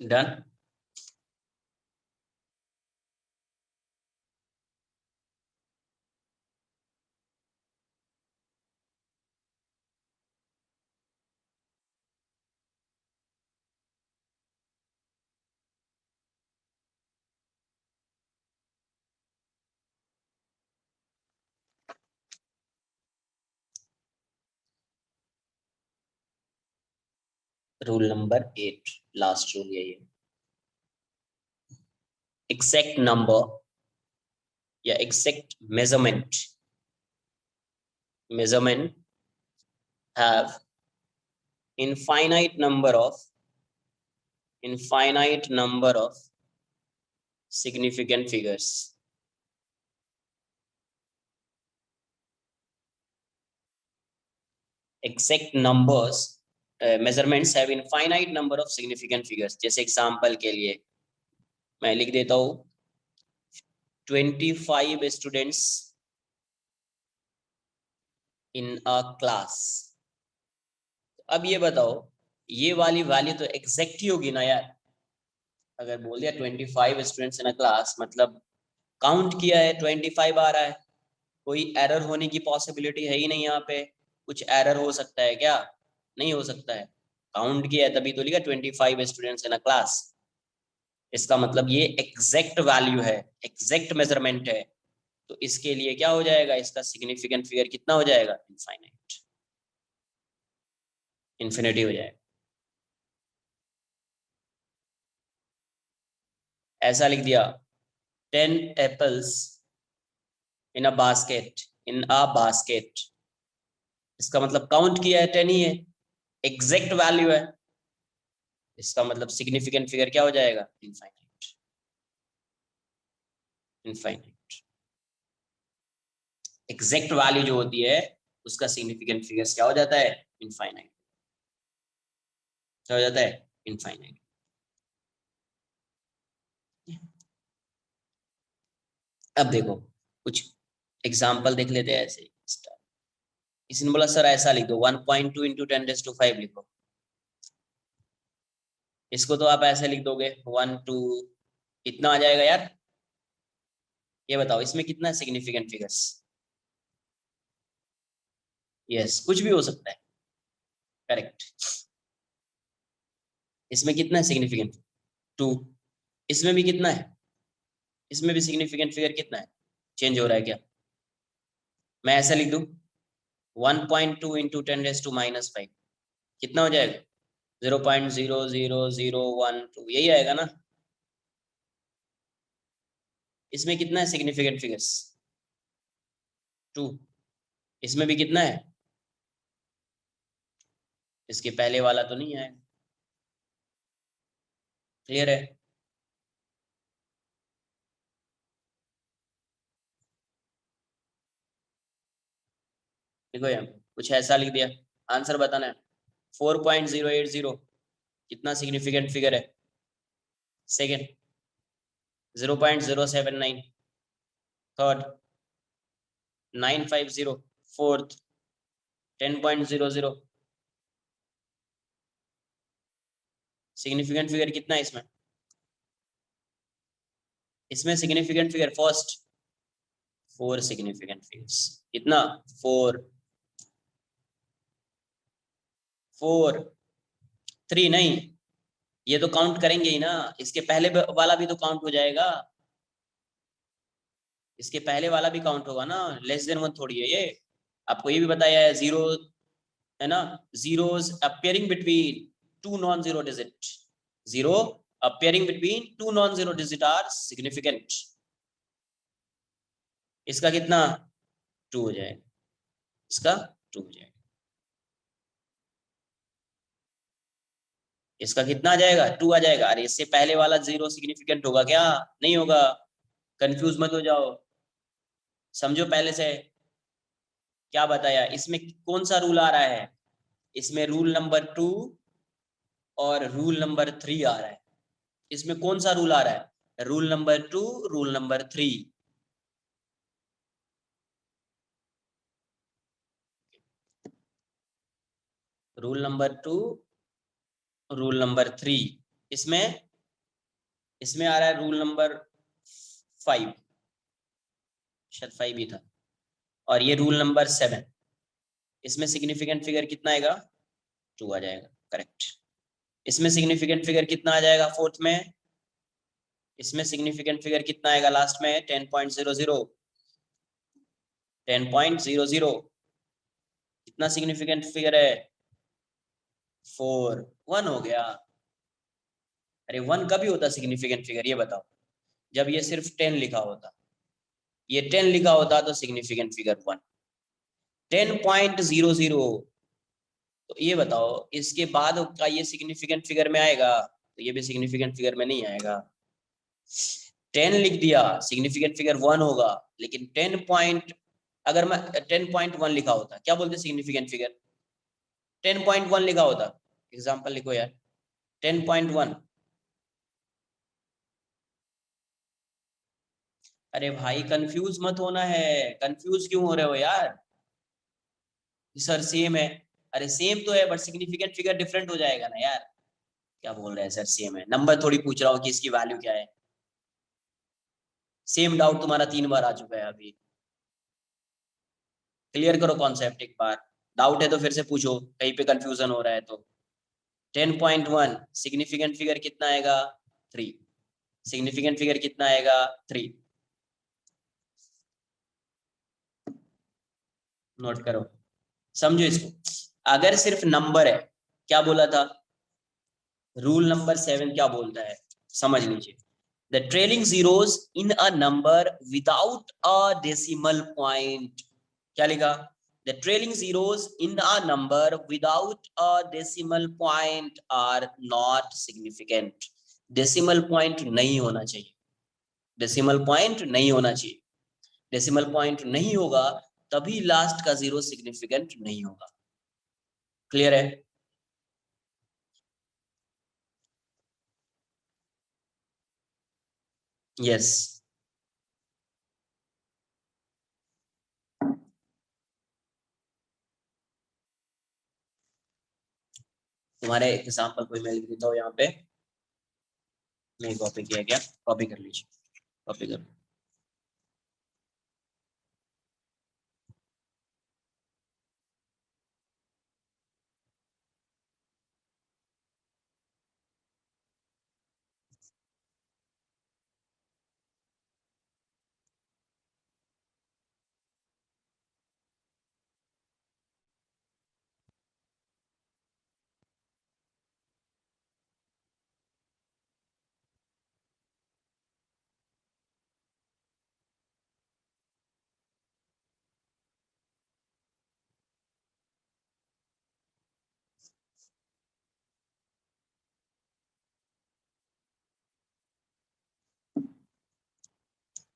done. Rule number 8, last rule यही है। एग्जैक्ट नंबर या exact measurement have infinite number of significant figures. Exact numbers measurements have infinite number of significant figures. जैसे एग्जाम्पल के लिए मैं लिख देता हूँ 25 स्टूडेंट्स इन अ क्लास। अब ये बताओ, ये वाली वैल्यू तो एग्जैक्ट ही होगी ना यार। अगर बोल दिया 25 स्टूडेंट्स इन अ क्लास, मतलब काउंट किया है 25 आ रहा है, कोई एरर होने की पॉसिबिलिटी है ही नहीं। यहाँ पे कुछ एरर हो सकता है क्या? नहीं हो सकता है। काउंट किया है तभी तो लिखा 25 स्टूडेंट्स इन अ क्लास। इसका मतलब ये एग्जैक्ट वैल्यू है, एग्जैक्ट मेजरमेंट है। तो इसके लिए क्या हो जाएगा, इसका सिग्निफिकेंट फिगर कितना हो जाएगा? इनफाइनाइट, इन्फिनिटी हो जाएगा। ऐसा लिख दिया 10 एप्पल्स इन अ बास्केट। इसका मतलब काउंट किया है 10 ही है, एग्जैक्ट वैल्यू है। इसका मतलब सिग्निफिकेंट फिगर क्या हो जाएगा? इनफाइनाइट। इनफाइनाइट एग्जैक्ट वैल्यू जो होती है उसका सिग्निफिकेंट फिगर्स क्या हो जाता है? इनफाइनाइट। क्या हो जाता है? इनफाइनाइट। अब देखो कुछ एग्जाम्पल देख लेते हैं ऐसे। किसी ने बोला सर ऐसा लिख दो 1.2 इंटू 10⁵ लिखो। इसको तो आप ऐसे लिख दोगे 1 2, कितना आ जाएगा यार? ये बताओ इसमें कितना सिग्निफिकेंट फिगर्स? यस, कुछ भी हो सकता है। करेक्ट। इसमें कितना है सिग्निफिकेंट? 2। इसमें भी कितना है? इसमें भी सिग्निफिकेंट फिगर कितना है? चेंज हो रहा है क्या? मैं ऐसा लिख दूं 1.2 इंटू 10⁻⁻⁵, कितना हो जाएगा? 0.00012, यही आएगा ना? इसमें कितना है सिग्निफिकेंट फिगर्स? 2। इसमें भी कितना है? इसके पहले वाला तो नहीं आएगा। क्लियर है? देखो यार कुछ ऐसा लिख दिया, आंसर बताना है। 4.080 कितना सिग्निफिकेंट फिगर है? Second 0.079, third 950, fourth 10.00। Significant figure कितना है इसमें? इसमें significant figure first 4 significant figures. कितना? 4 4 3 नहीं, ये तो काउंट करेंगे ही ना। इसके पहले वाला भी तो काउंट हो जाएगा। इसके पहले वाला भी काउंट होगा ना, लेस देन 1 थोड़ी है ये। आपको ये भी बताया है जीरो, है ना? zeros appearing between two non-zero digit, zero appearing between two non-zero digit are significant। इसका कितना? 2 हो जाएगा। इसका 2 हो जाएगा। इसका कितना आ जाएगा? 2 आ जाएगा। अरे इससे पहले वाला 0 सिग्निफिकेंट होगा क्या? नहीं होगा। कंफ्यूज मत हो जाओ, समझो पहले से क्या बताया। इसमें कौन सा रूल आ रहा है? इसमें रूल नंबर 2 और रूल नंबर 3 आ रहा है। इसमें कौन सा रूल आ रहा है? Rule number 2, rule number 3। Rule number 2, rule number 3। इसमें इसमें आ रहा है रूल नंबर 5, शायद 5 ही था, और ये रूल नंबर 7। इसमें सिग्निफिकेंट फिगर कितना आएगा? 2 आ जाएगा, करेक्ट। इसमें सिग्निफिकेंट फिगर कितना आ जाएगा फोर्थ में? इसमें सिग्निफिकेंट फिगर कितना आएगा लास्ट में? 10.00। 10.00 कितना सिग्निफिकेंट फिगर है? 4। 1 हो गया। अरे 1 कभी होता सिग्निफिकेंट फिगर, ये बताओ? जब ये सिर्फ 10 लिखा होता, ये 10 लिखा होता तो सिग्निफिकेंट फिगर 1। 10.00, तो ये बताओ इसके बाद का ये सिग्निफिकेंट फिगर में आएगा? तो ये भी सिग्निफिकेंट फिगर में नहीं आएगा। 10 लिख दिया, सिग्निफिकेंट फिगर 1 होगा, लेकिन 10 पॉइंट, अगर मैं 10.1 लिखा होता, क्या बोलते सिग्निफिकेंट फिगर? 10.1 लिखा होता, एग्जाम्पल लिखो यार, 10.1। अरे भाई कंफ्यूज मत होना है, कंफ्यूज क्यों हो रहे हो यार? सर सेम है। अरे सेम तो है, बट सिग्निफिकेंट फिगर डिफरेंट हो जाएगा ना यार। क्या बोल रहे हैं सर, सेम है, नंबर थोड़ी पूछ रहा हूँ कि इसकी वैल्यू क्या है। सेम डाउट तुम्हारा 3 बार आ चुका है अभी। क्लियर करो कॉन्सेप्ट एक बार। डाउट है तो फिर से पूछो, कहीं पे कंफ्यूजन हो रहा है तो। 10.1 सिग्निफिकेंट फिगर कितना आएगा? 3। सिग्निफिकेंट फिगर कितना आएगा? 3। नोट करो, समझो इसको। अगर सिर्फ नंबर है, क्या बोला था? रूल नंबर 7 क्या बोलता है, समझ लीजिए। The trailing zeros in a number without a decimal point. क्या लिखा? The trailing zeros in a number without a decimal point are not significant. Decimal point नहीं होना चाहिए, डेसिमल पॉइंट नहीं होना चाहिए। डेसिमल पॉइंट नहीं होगा तभी लास्ट का जीरो सिग्निफिकेंट नहीं होगा। क्लियर है? यस। तुम्हारे एग्जाम्पल कोई मैं लिख देता हूँ यहाँ पे। नहीं कॉपी किया क्या? कॉपी कर लीजिए, कॉपी कर।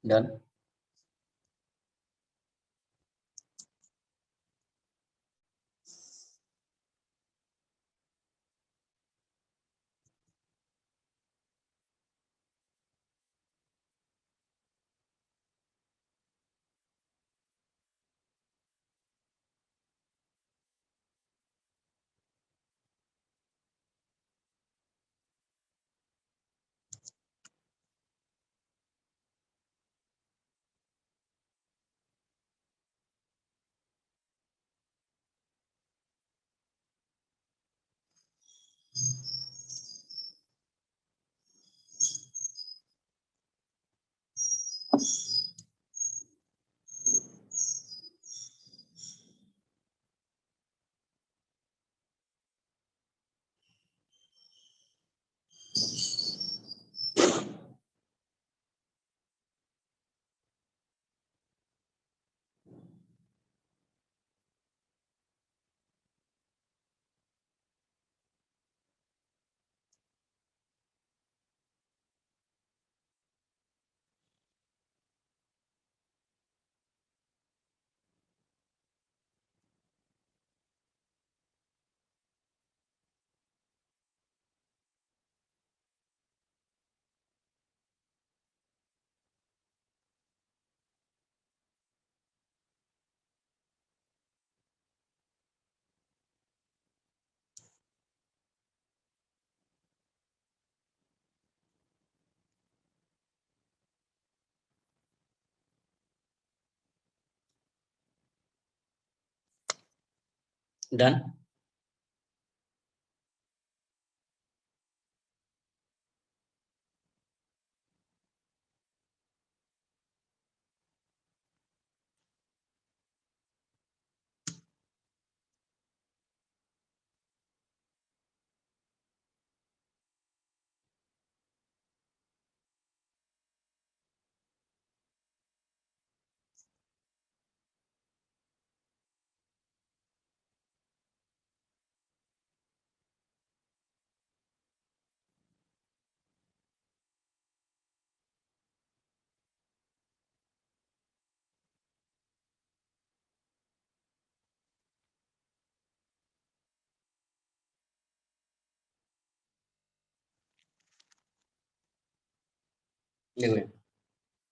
डन। डन। देखो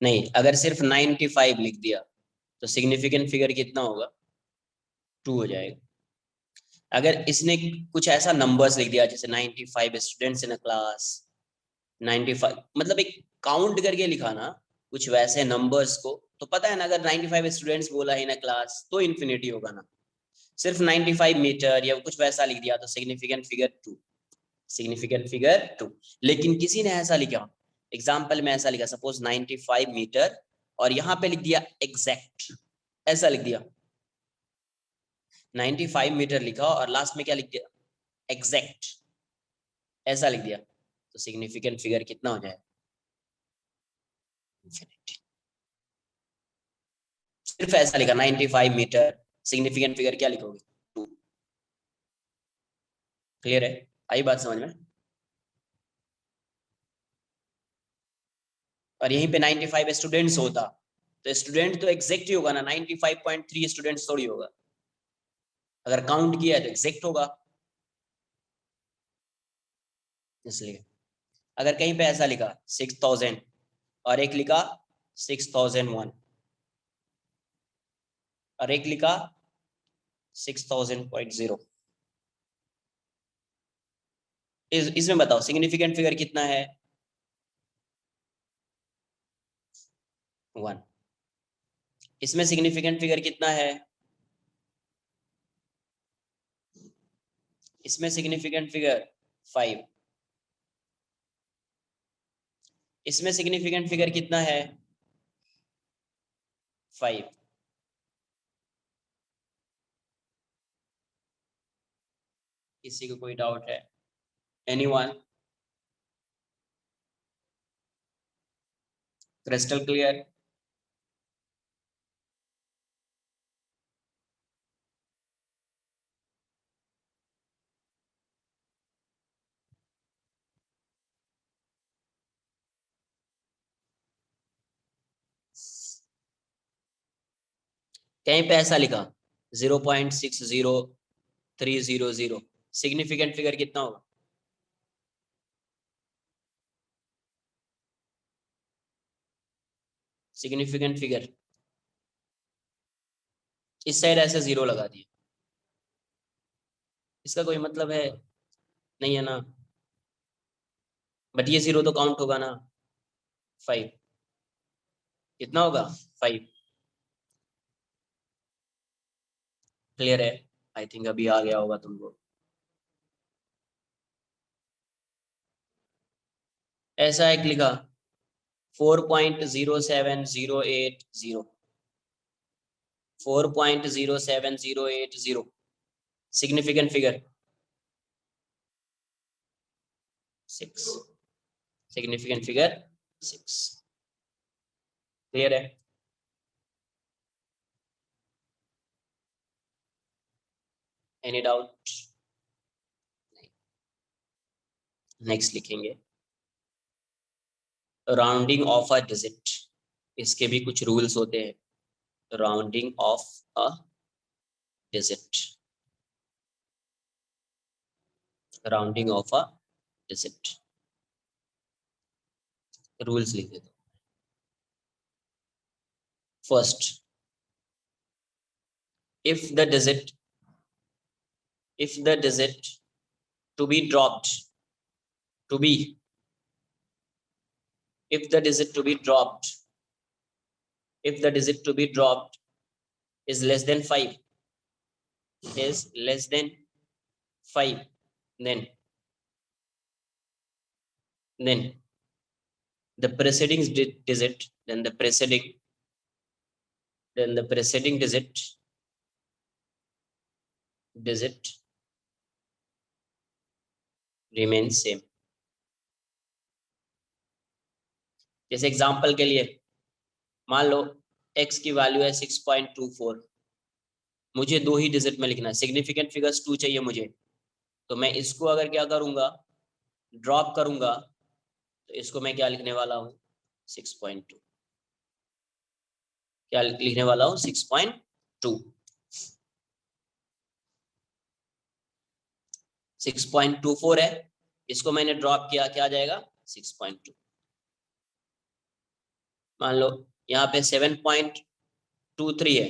नहीं, अगर सिर्फ 95 लिख दिया तो सिग्निफिकेंट फिगर कितना होगा? 2 हो जाएगा। अगर इसने कुछ ऐसा नंबर्स लिख दिया जैसे 95 स्टूडेंट्स इन अ क्लास, 95 मतलब एक काउंट करके लिखा ना कुछ वैसे नंबर्स को, तो पता है ना अगर 95 स्टूडेंट्स बोला इन अ क्लास तो इन्फिनिटी होगा ना। सिर्फ 95 मीटर या कुछ वैसा लिख दिया तो सिग्निफिकेंट फिगर 2, सिग्निफिकेंट फिगर 2। लेकिन किसी ने ऐसा लिखा, एग्जाम्पल में ऐसा लिखा सपोज 95 मीटर और यहाँ पे लिख दिया एग्जैक्ट, ऐसा लिख दिया 95 मीटर लिखा और लास्ट में क्या लिख दिया? एग्जैक्ट, ऐसा लिख दिया, तो सिग्निफिकेंट फिगर कितना हो जाए? इंफिनिटी। सिर्फ ऐसा लिखा 95 मीटर, सिग्निफिकेंट फिगर क्या लिखोगे? 2। क्लियर है? आई बात समझ में? और यहीं पे 95 स्टूडेंट्स होता तो स्टूडेंट तो एग्जैक्ट ही होगा ना, 95.3 स्टूडेंट्स थोड़ी होगा। अगर काउंट किया है तो एग्जैक्ट होगा। इसलिए अगर कहीं पे ऐसा लिखा 6000 और एक लिखा 6001 और एक लिखा 6000.0, इसमें बताओ सिग्निफिकेंट फिगर कितना है? 1। इसमें सिग्निफिकेंट फिगर कितना है? इसमें सिग्निफिकेंट फिगर 5। इसमें सिग्निफिकेंट फिगर कितना है? 5। किसी को कोई डाउट है? एनीवन? Crystal clear? कहीं पे ऐसा लिखा 0.60300, सिग्निफिकेंट फिगर कितना होगा? सिग्निफिकेंट फिगर इस साइड ऐसे 0 लगा दिया, इसका कोई मतलब है नहीं है ना, बट ये 0 तो काउंट होगा ना। 5 कितना होगा? 5। क्लियर है? आई थिंक अभी आ गया होगा तुमको। ऐसा एक लिखा 4.07080, 4.07080, significant figure 6, significant figure 6। Clear है? Any doubt? नेक्स्ट लिखेंगे राउंडिंग ऑफ अ डिजिट। इसके भी कुछ रूल्स होते हैं। Rounding off a digit, rounding off a digit, rules लिख देते। First, if the digit if the digit to be dropped to be if the digit to be dropped if the digit to be dropped is less than 5, is less than 5, then the preceding digit, then the preceding digit remains same. जैसे example के लिए मान लो x की value है 6.24, मुझे 2 ही digit में लिखना है, सिग्निफिकेंट फिगर्स 2 चाहिए मुझे, तो मैं इसको अगर क्या करूंगा, ड्रॉप करूंगा, तो इसको मैं क्या लिखने वाला हूँ, 6.2, क्या लिखने वाला हूँ, 6.2, 6.24 है, इसको मैंने ड्रॉप किया, क्या आ जाएगा, 6.2। मान लो यहाँ पे 7.23 है,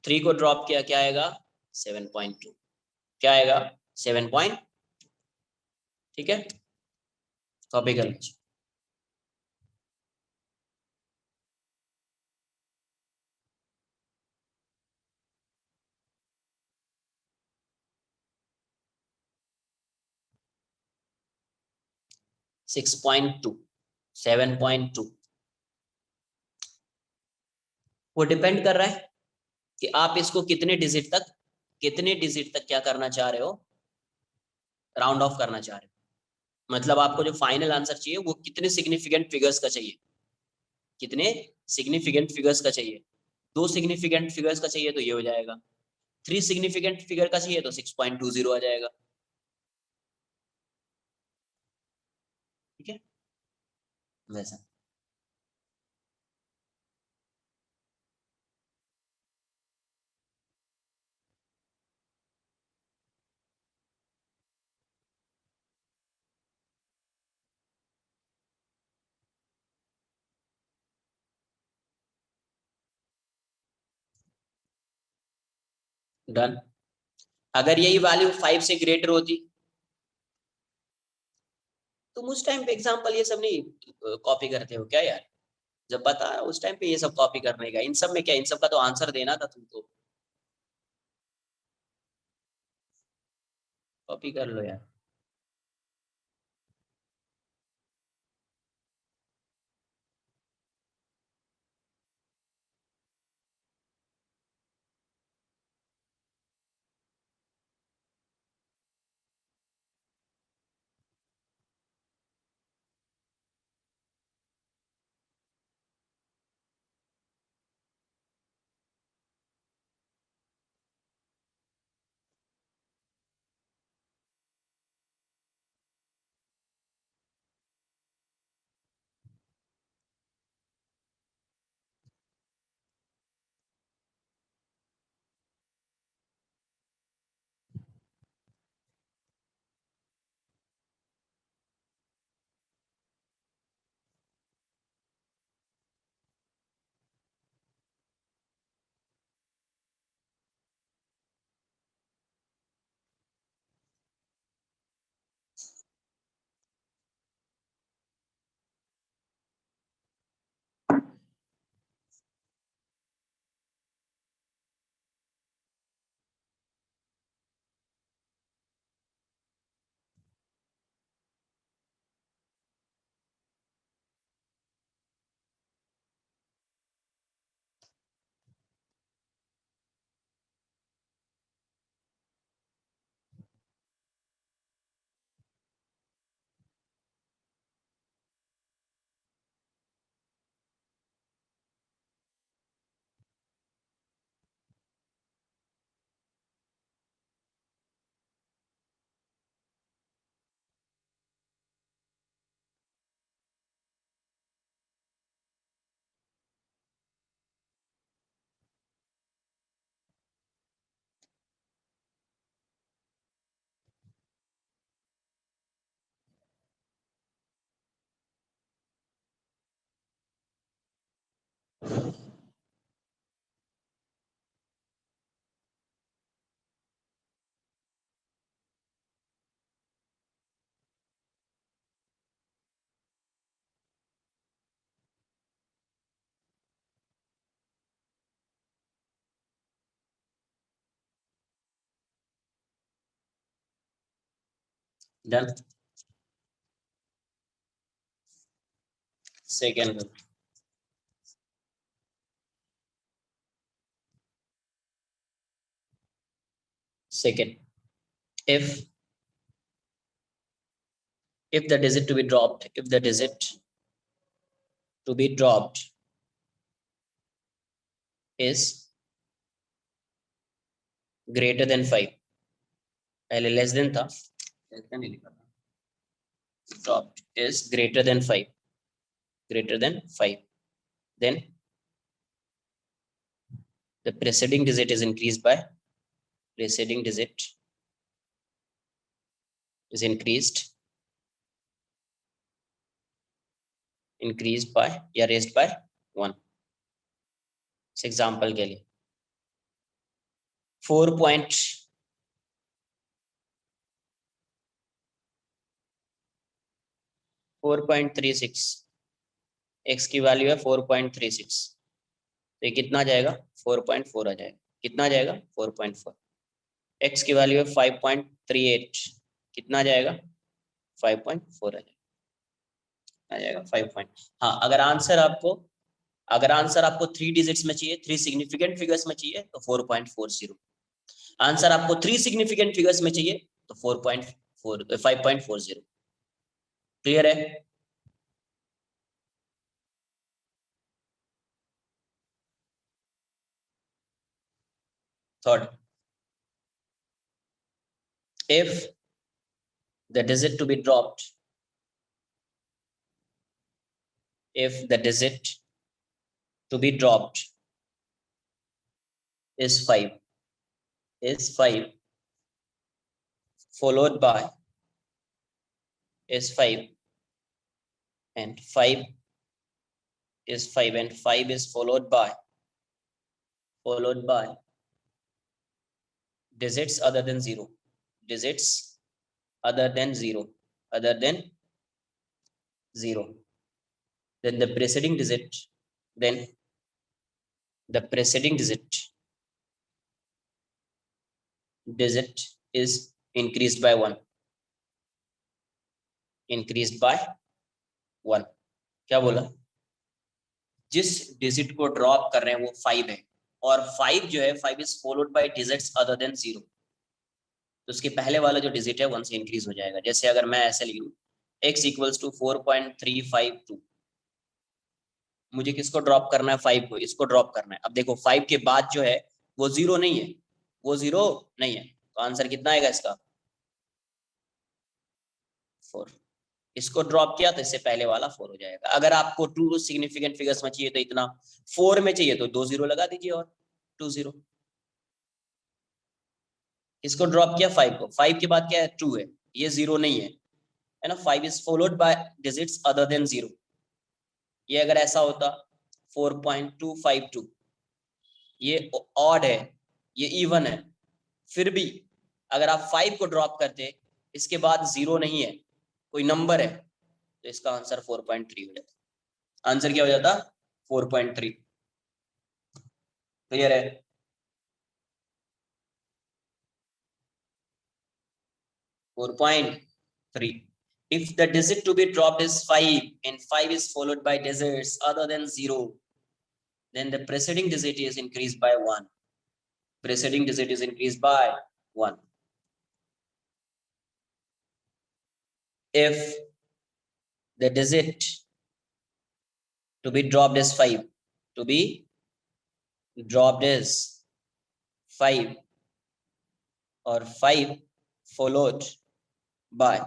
3 को ड्रॉप किया, क्या आएगा, 7.2, क्या आएगा, 7 पॉइंट, ठीक है, कॉपी कर लीजिए। सिक्स पॉइंट टू, 7.2, वो डिपेंड कर रहा है कि आप इसको कितने डिजिट तक क्या करना चाह रहे हो, राउंड ऑफ करना चाह रहे हो, मतलब आपको जो फाइनल आंसर चाहिए वो कितने सिग्निफिकेंट फिगर्स का चाहिए, कितने सिग्निफिकेंट फिगर्स का चाहिए, 2 सिग्निफिकेंट फिगर्स का चाहिए तो ये हो जाएगा, 3 सिग्निफिकेंट फिगर का चाहिए तो 6.20 आ जाएगा, ठीक है, वैसा। डन। अगर यही वैल्यू 5 से ग्रेटर होती, तुम उस टाइम पे एग्जांपल ये सब नहीं कॉपी करते हो क्या यार, जब बता रहा उस टाइम पे ये सब कॉपी करने का, इन सब में क्या, इन सब का तो आंसर देना था तुमको, कॉपी कर लो यार। Done. Second rule, second, if the digit to be dropped, if the digit to be dropped is greater than 5, पहले लेस देन था, लेस देन नहीं लिखा था, dropped is greater than 5, greater than 5, then the preceding digit is increased by, preceding digit is increased by या raised by 1. इस example के लिए 4.36, x की वैल्यू है 4.36, तो ये कितना आ जाएगा 4.4 आ जाएगा, कितना आ जाएगा 4.4, x की वैल्यू है 5.38, कितना आ जाएगा 5.4 आ जाएगा 5. हाँ, अगर आंसर आपको 3 डिजिट्स में चाहिए, 3 सिग्निफिकेंट फिगर्स में चाहिए तो 4.40, आंसर आपको 3 सिग्निफिकेंट फिगर्स में चाहिए तो 5.40. क्लियर है? Third, if the digit to be dropped, if the digit to be dropped is 5, followed by is 5 and 5 is 5 and 5 is followed by digits other than 0, digits other than 0, then the preceding digit, digit is increased by 1, क्या बोला? जिस digit को drop कर रहे हैं वो 5 है और 5 जो है 5 is followed by digits other than 0, तो उसके पहले वाला जो डिजिट है 1 से इंक्रीज हो जाएगा. जैसे अगर मैं ऐसे लिखूं x इक्वल्स टू 4.352, मुझे किसको ड्रॉप करना है 5 को, इसको ड्रॉप करना है. अब देखो 5 के बाद जो है वो 0 नहीं है, तो आंसर कितना आएगा इसका 4. इसको ड्रॉप किया तो इससे पहले वाला 4 हो जाएगा. अगर आपको 2 सिग्निफिकेंट फिगर्स में चाहिए तो इतना, 4 में चाहिए तो 2 0 लगा दीजिए और 2 0. इसको ड्रॉप किया 5 को, 5 के बाद क्या है 2 है, ये 0 नहीं है ना. 5 is followed by digits other than 0. ये अगर ऐसा होता 4.252, ये ऑड है, ये इवन है, फिर भी अगर आप 5 को ड्रॉप करते, इसके बाद 0 नहीं है, कोई नंबर है, तो इसका आंसर 4.3 हो जाता. आंसर क्या हो जाता 4.3. क्लियर है? Four point three. If the digit to be dropped is 5 and 5 is followed by digits other than 0, then the preceding digit is increased by 1. Preceding digit is increased by 1. If the digit to be dropped is 5, to be dropped is 5 or 5 followed by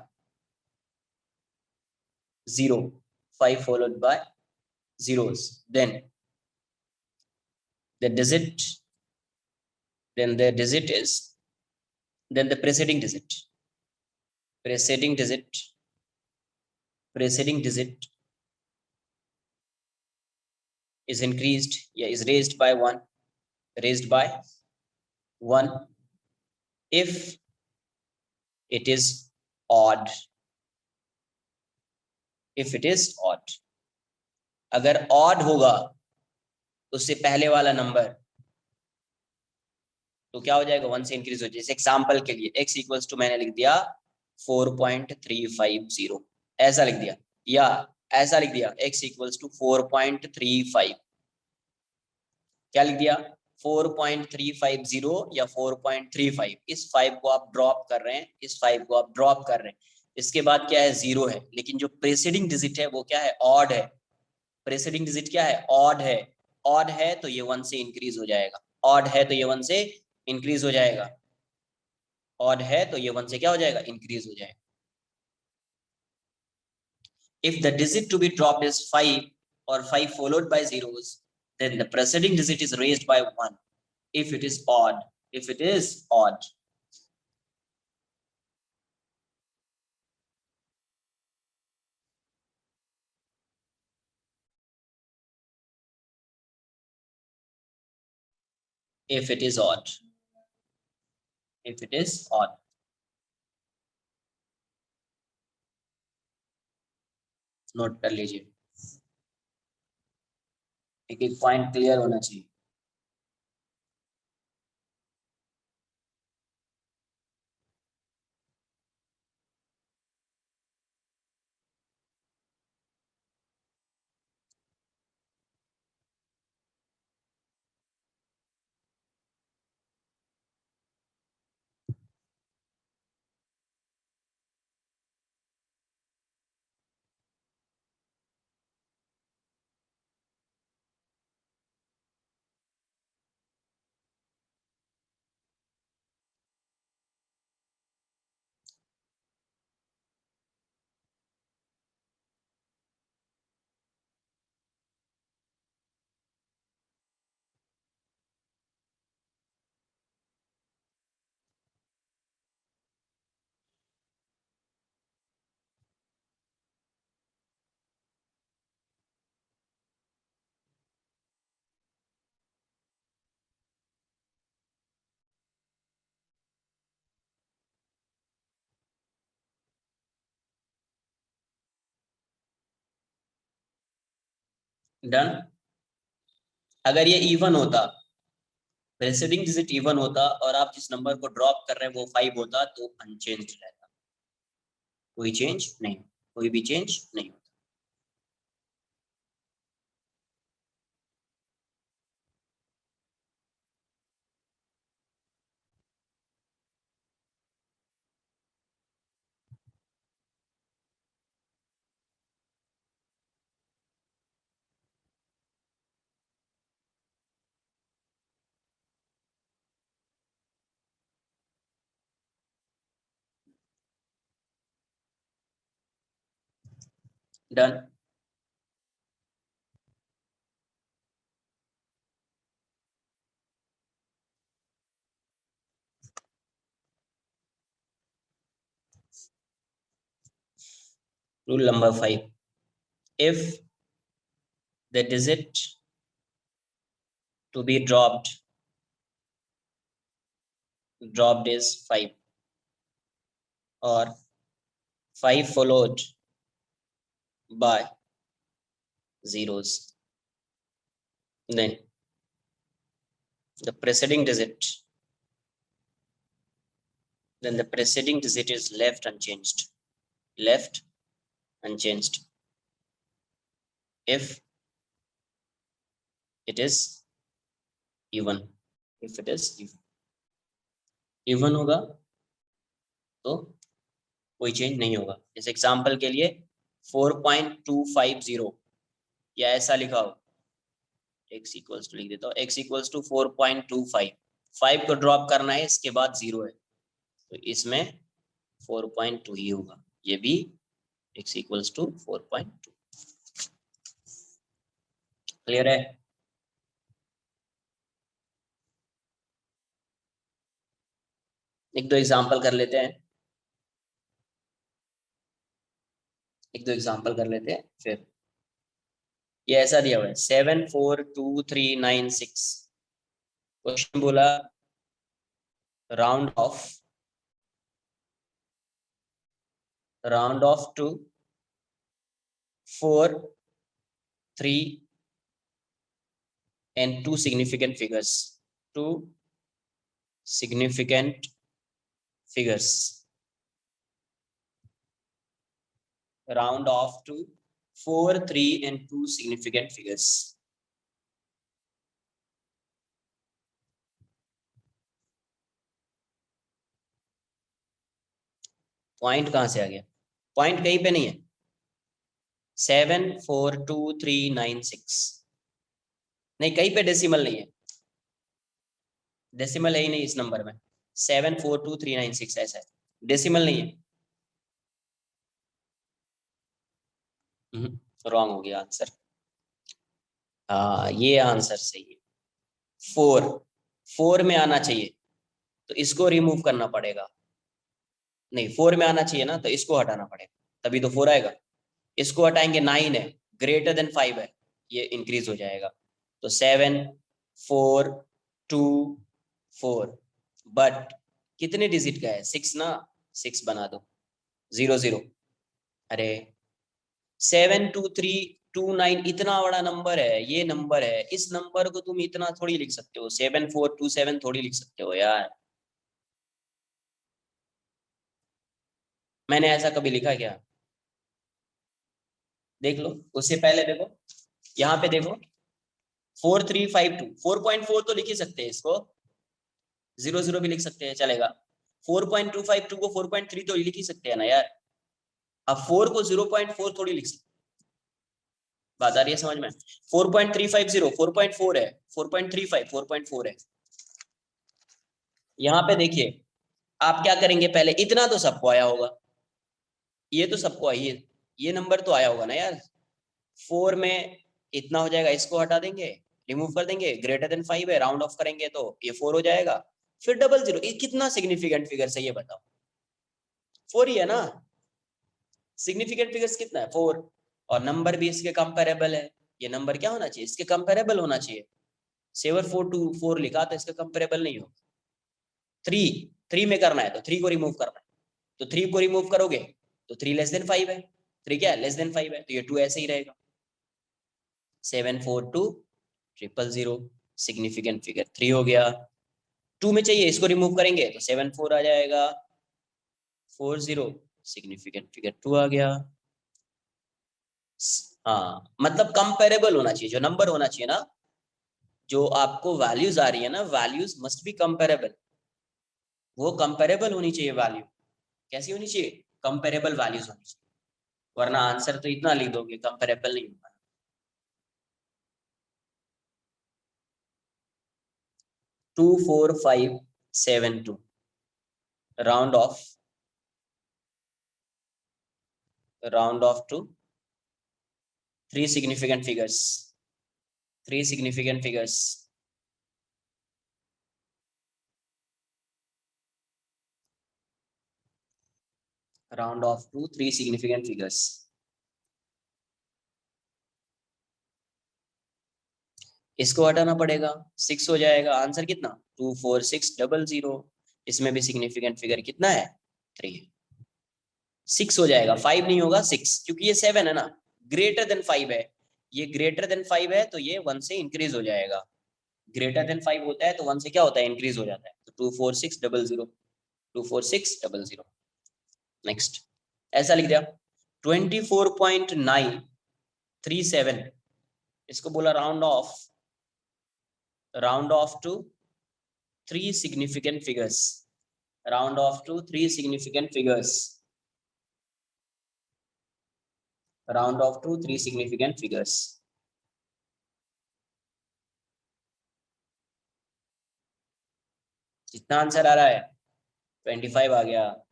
0, 5 followed by zeros, then the digit is, then the preceding digit is increased, is raised by 1, if it is odd, अगर odd होगा तो उससे पहले वाला number तो क्या हो जाएगा 1 से इंक्रीज हो जाएगा. जैसे एग्जांपल के लिए x इक्वल्स टू मैंने लिख दिया 4.350 ऐसा लिख दिया, या ऐसा लिख दिया x इक्वल्स टू 4.35, क्या लिख दिया 4.350 या 4.35, इस 5 को आप ड्रॉप कर रहे हैं, इस 5 को आप ड्रॉप कर रहे हैं, इसके बाद क्या है 0 है, लेकिन जो प्रेसीडिंग डिजिट है वो क्या है ऑड है, प्रेसीडिंग डिजिट क्या है ऑड है, ऑड है तो ये 1 से इंक्रीज हो जाएगा, ऑड है तो ये 1 से इंक्रीज हो जाएगा, ऑड है तो ये 1 से क्या हो जाएगा इंक्रीज हो जाएगा। If the digit to be dropped is 5 or 5 followed by zeros, then the preceding digit is raised by 1 if it is odd, if it is odd. If it is odd, if it is odd. Note कर लीजिए, एक एक point clear होना चाहिए। Done. अगर ये even होता, प्रेसीडिंग digit even होता और आप जिस नंबर को ड्रॉप कर रहे हैं वो 5 होता तो अनचेंज्ड रहता, कोई चेंज नहीं, कोई भी चेंज नहीं होता। Done. Rule number 5, if the digit to be dropped is 5 or 5 followed by zeros, then the preceding digit is left unchanged, left unchanged if it is even, if it is even होगा तो कोई change नहीं होगा। इस example के लिए 4.250 या ऐसा लिखा हो, x इक्वल्स टू लिख देता हूँ, x इक्वल्स टू 4.25, 5 को ड्रॉप करना है, इसके बाद 0 है तो इसमें 4.2 ही होगा, ये भी x इक्वल्स टू 4.2। क्लियर है? एक दो एग्जांपल कर लेते हैं, एक दो एग्जांपल कर लेते हैं फिर। ये ऐसा दिया हुआ है 74236, क्वेश्चन बोला round off to 4, 3 and 2 significant figures, 2 significant figures, round off to 4, 3 and 2 significant figures. Point कहां से आ गया? पॉइंट कहीं पे नहीं है। 7, 4, 2, 3, 9, 6 नहीं, कहीं पे डेसिमल नहीं है, डेसिमल है ही नहीं इस नंबर में। 7, 4, 2, 3, 9, 6 ऐसा है, डेसिमल नहीं है। रॉन्ग हो गया आंसर। हाँ ये आंसर सही है। 4 में आना चाहिए तो इसको रिमूव करना पड़ेगा। नहीं 4 में आना चाहिए ना, तो इसको हटाना पड़ेगा तभी तो 4 आएगा। इसको हटाएंगे, 9 है, ग्रेटर देन 5 है, ये इंक्रीज हो जाएगा। तो 7, 4, 2, 4 बट कितने डिजिट का है? 6 ना, 6 बना दो, 0, 0। अरे 7, 2, 3, 2, 9 इतना बड़ा नंबर है, ये नंबर है, इस नंबर को तुम इतना थोड़ी लिख सकते हो, 7, 4, 2, 7 थोड़ी लिख सकते हो यार। मैंने ऐसा कभी लिखा क्या? देख लो, उससे पहले देखो, यहाँ पे देखो 4352, 4.4 तो लिख ही सकते हैं इसको, 0, 0 भी लिख सकते हैं, चलेगा। 4.252 को 4.3 तो लिख ही सकते हैं ना यार। अब 4 को 0.4 थोड़ी लिख सकते, बात आ रही है समझ में? 4.350 4.4 है, 4.35 4.4 है। यहाँ पे देखिए, आप क्या करेंगे, पहले इतना तो सबको आया होगा, ये तो सबको आई है, ये नंबर तो आया होगा ना यार। 4 में इतना हो जाएगा, इसको हटा देंगे, रिमूव कर देंगे, ग्रेटर देन 5 है, राउंड ऑफ करेंगे तो ये 4 हो जाएगा। फिर डबल जीरो, ये कितना सिग्निफिकेंट फिगर है ये बताओ? 4 ही है ना, सिग्निफिकेंट फिगर्स कितना है? 4। और नंबर भी इसके कंपेरेबल है, ये नंबर क्या होना चाहिए? इसके कंपेरेबल होना चाहिए। 7, 4, 2, 4 लिखा तो इसका कंपेरेबल नहीं हो। 3 में करना है तो 3 को रिमूव करना है, तो 3 को रिमूव करोगे तो 3 लेस देन 5 है, 3 क्या है? लेस देन 5 है, तो ये 2 ऐसे ही रहेगा। 7, 4, 2, 000 सिग्निफिकेंट फिगर 3 हो गया। 2 में चाहिए, इसको रिमूव करेंगे तो 7, 4 आ जाएगा, 40 सिग्निफिकेंट फिगर 2 आ गया। हाँ मतलब कंपेरेबल होना चाहिए, जो नंबर होना चाहिए ना, जो आपको वैल्यूज आ रही है ना, वैल्यूज मस्ट बी कंपेरेबल, वो कंपेरेबल होनी चाहिए वैल्यू। कैसी होनी चाहिए? कंपेरेबल वैल्यूज होनी चाहिए, वरना आंसर तो इतना लिख दोगे, कंपेरेबल नहीं होगा। 24572 round off to 3 significant figures, 3 significant figures, round off to 3 significant figures। इसको हटाना पड़ेगा, 6 हो जाएगा, आंसर कितना? 24600। इसमें भी सिग्निफिकेंट फिगर कितना है? 3 है, 6 हो जाएगा, 5 नहीं होगा, 6, क्योंकि ये 7 है ना, ग्रेटर देन 5 है, ये ग्रेटर देन 5 है तो ये 1 से इंक्रीज हो जाएगा। ग्रेटर देन 5 होता है तो 1 से क्या होता है? इंक्रीज हो जाता है। तो 24600, 24600। नेक्स्ट ऐसा लिख दिया। 24.937, इसको बोला round off to 3 significant figures, round off to 3 significant figures, round off to 3 significant figures। कितना आंसर आ रहा है? 25 आ गया।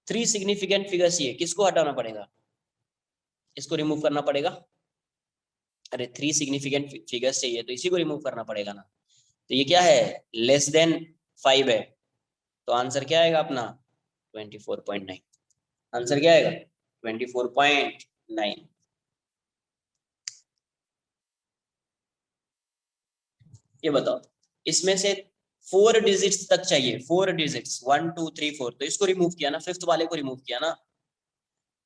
3 significant figures, ये किसको हटाना पड़ेगा? इसको रिमूव करना पड़ेगा। अरे 3 significant figures चाहिए तो इसी को रिमूव करना पड़ेगा ना। तो ये क्या है? लेस देन 5 है, तो आंसर क्या आएगा अपना? 24.9। आंसर क्या आएगा? 24.9। ये बताओ, इसमें से 4 डिजिट्स तक चाहिए, 4 डिजिट्स, 1, 2, 3, 4, तो इसको रिमूव किया ना, फिफ्थ वाले को रिमूव किया ना।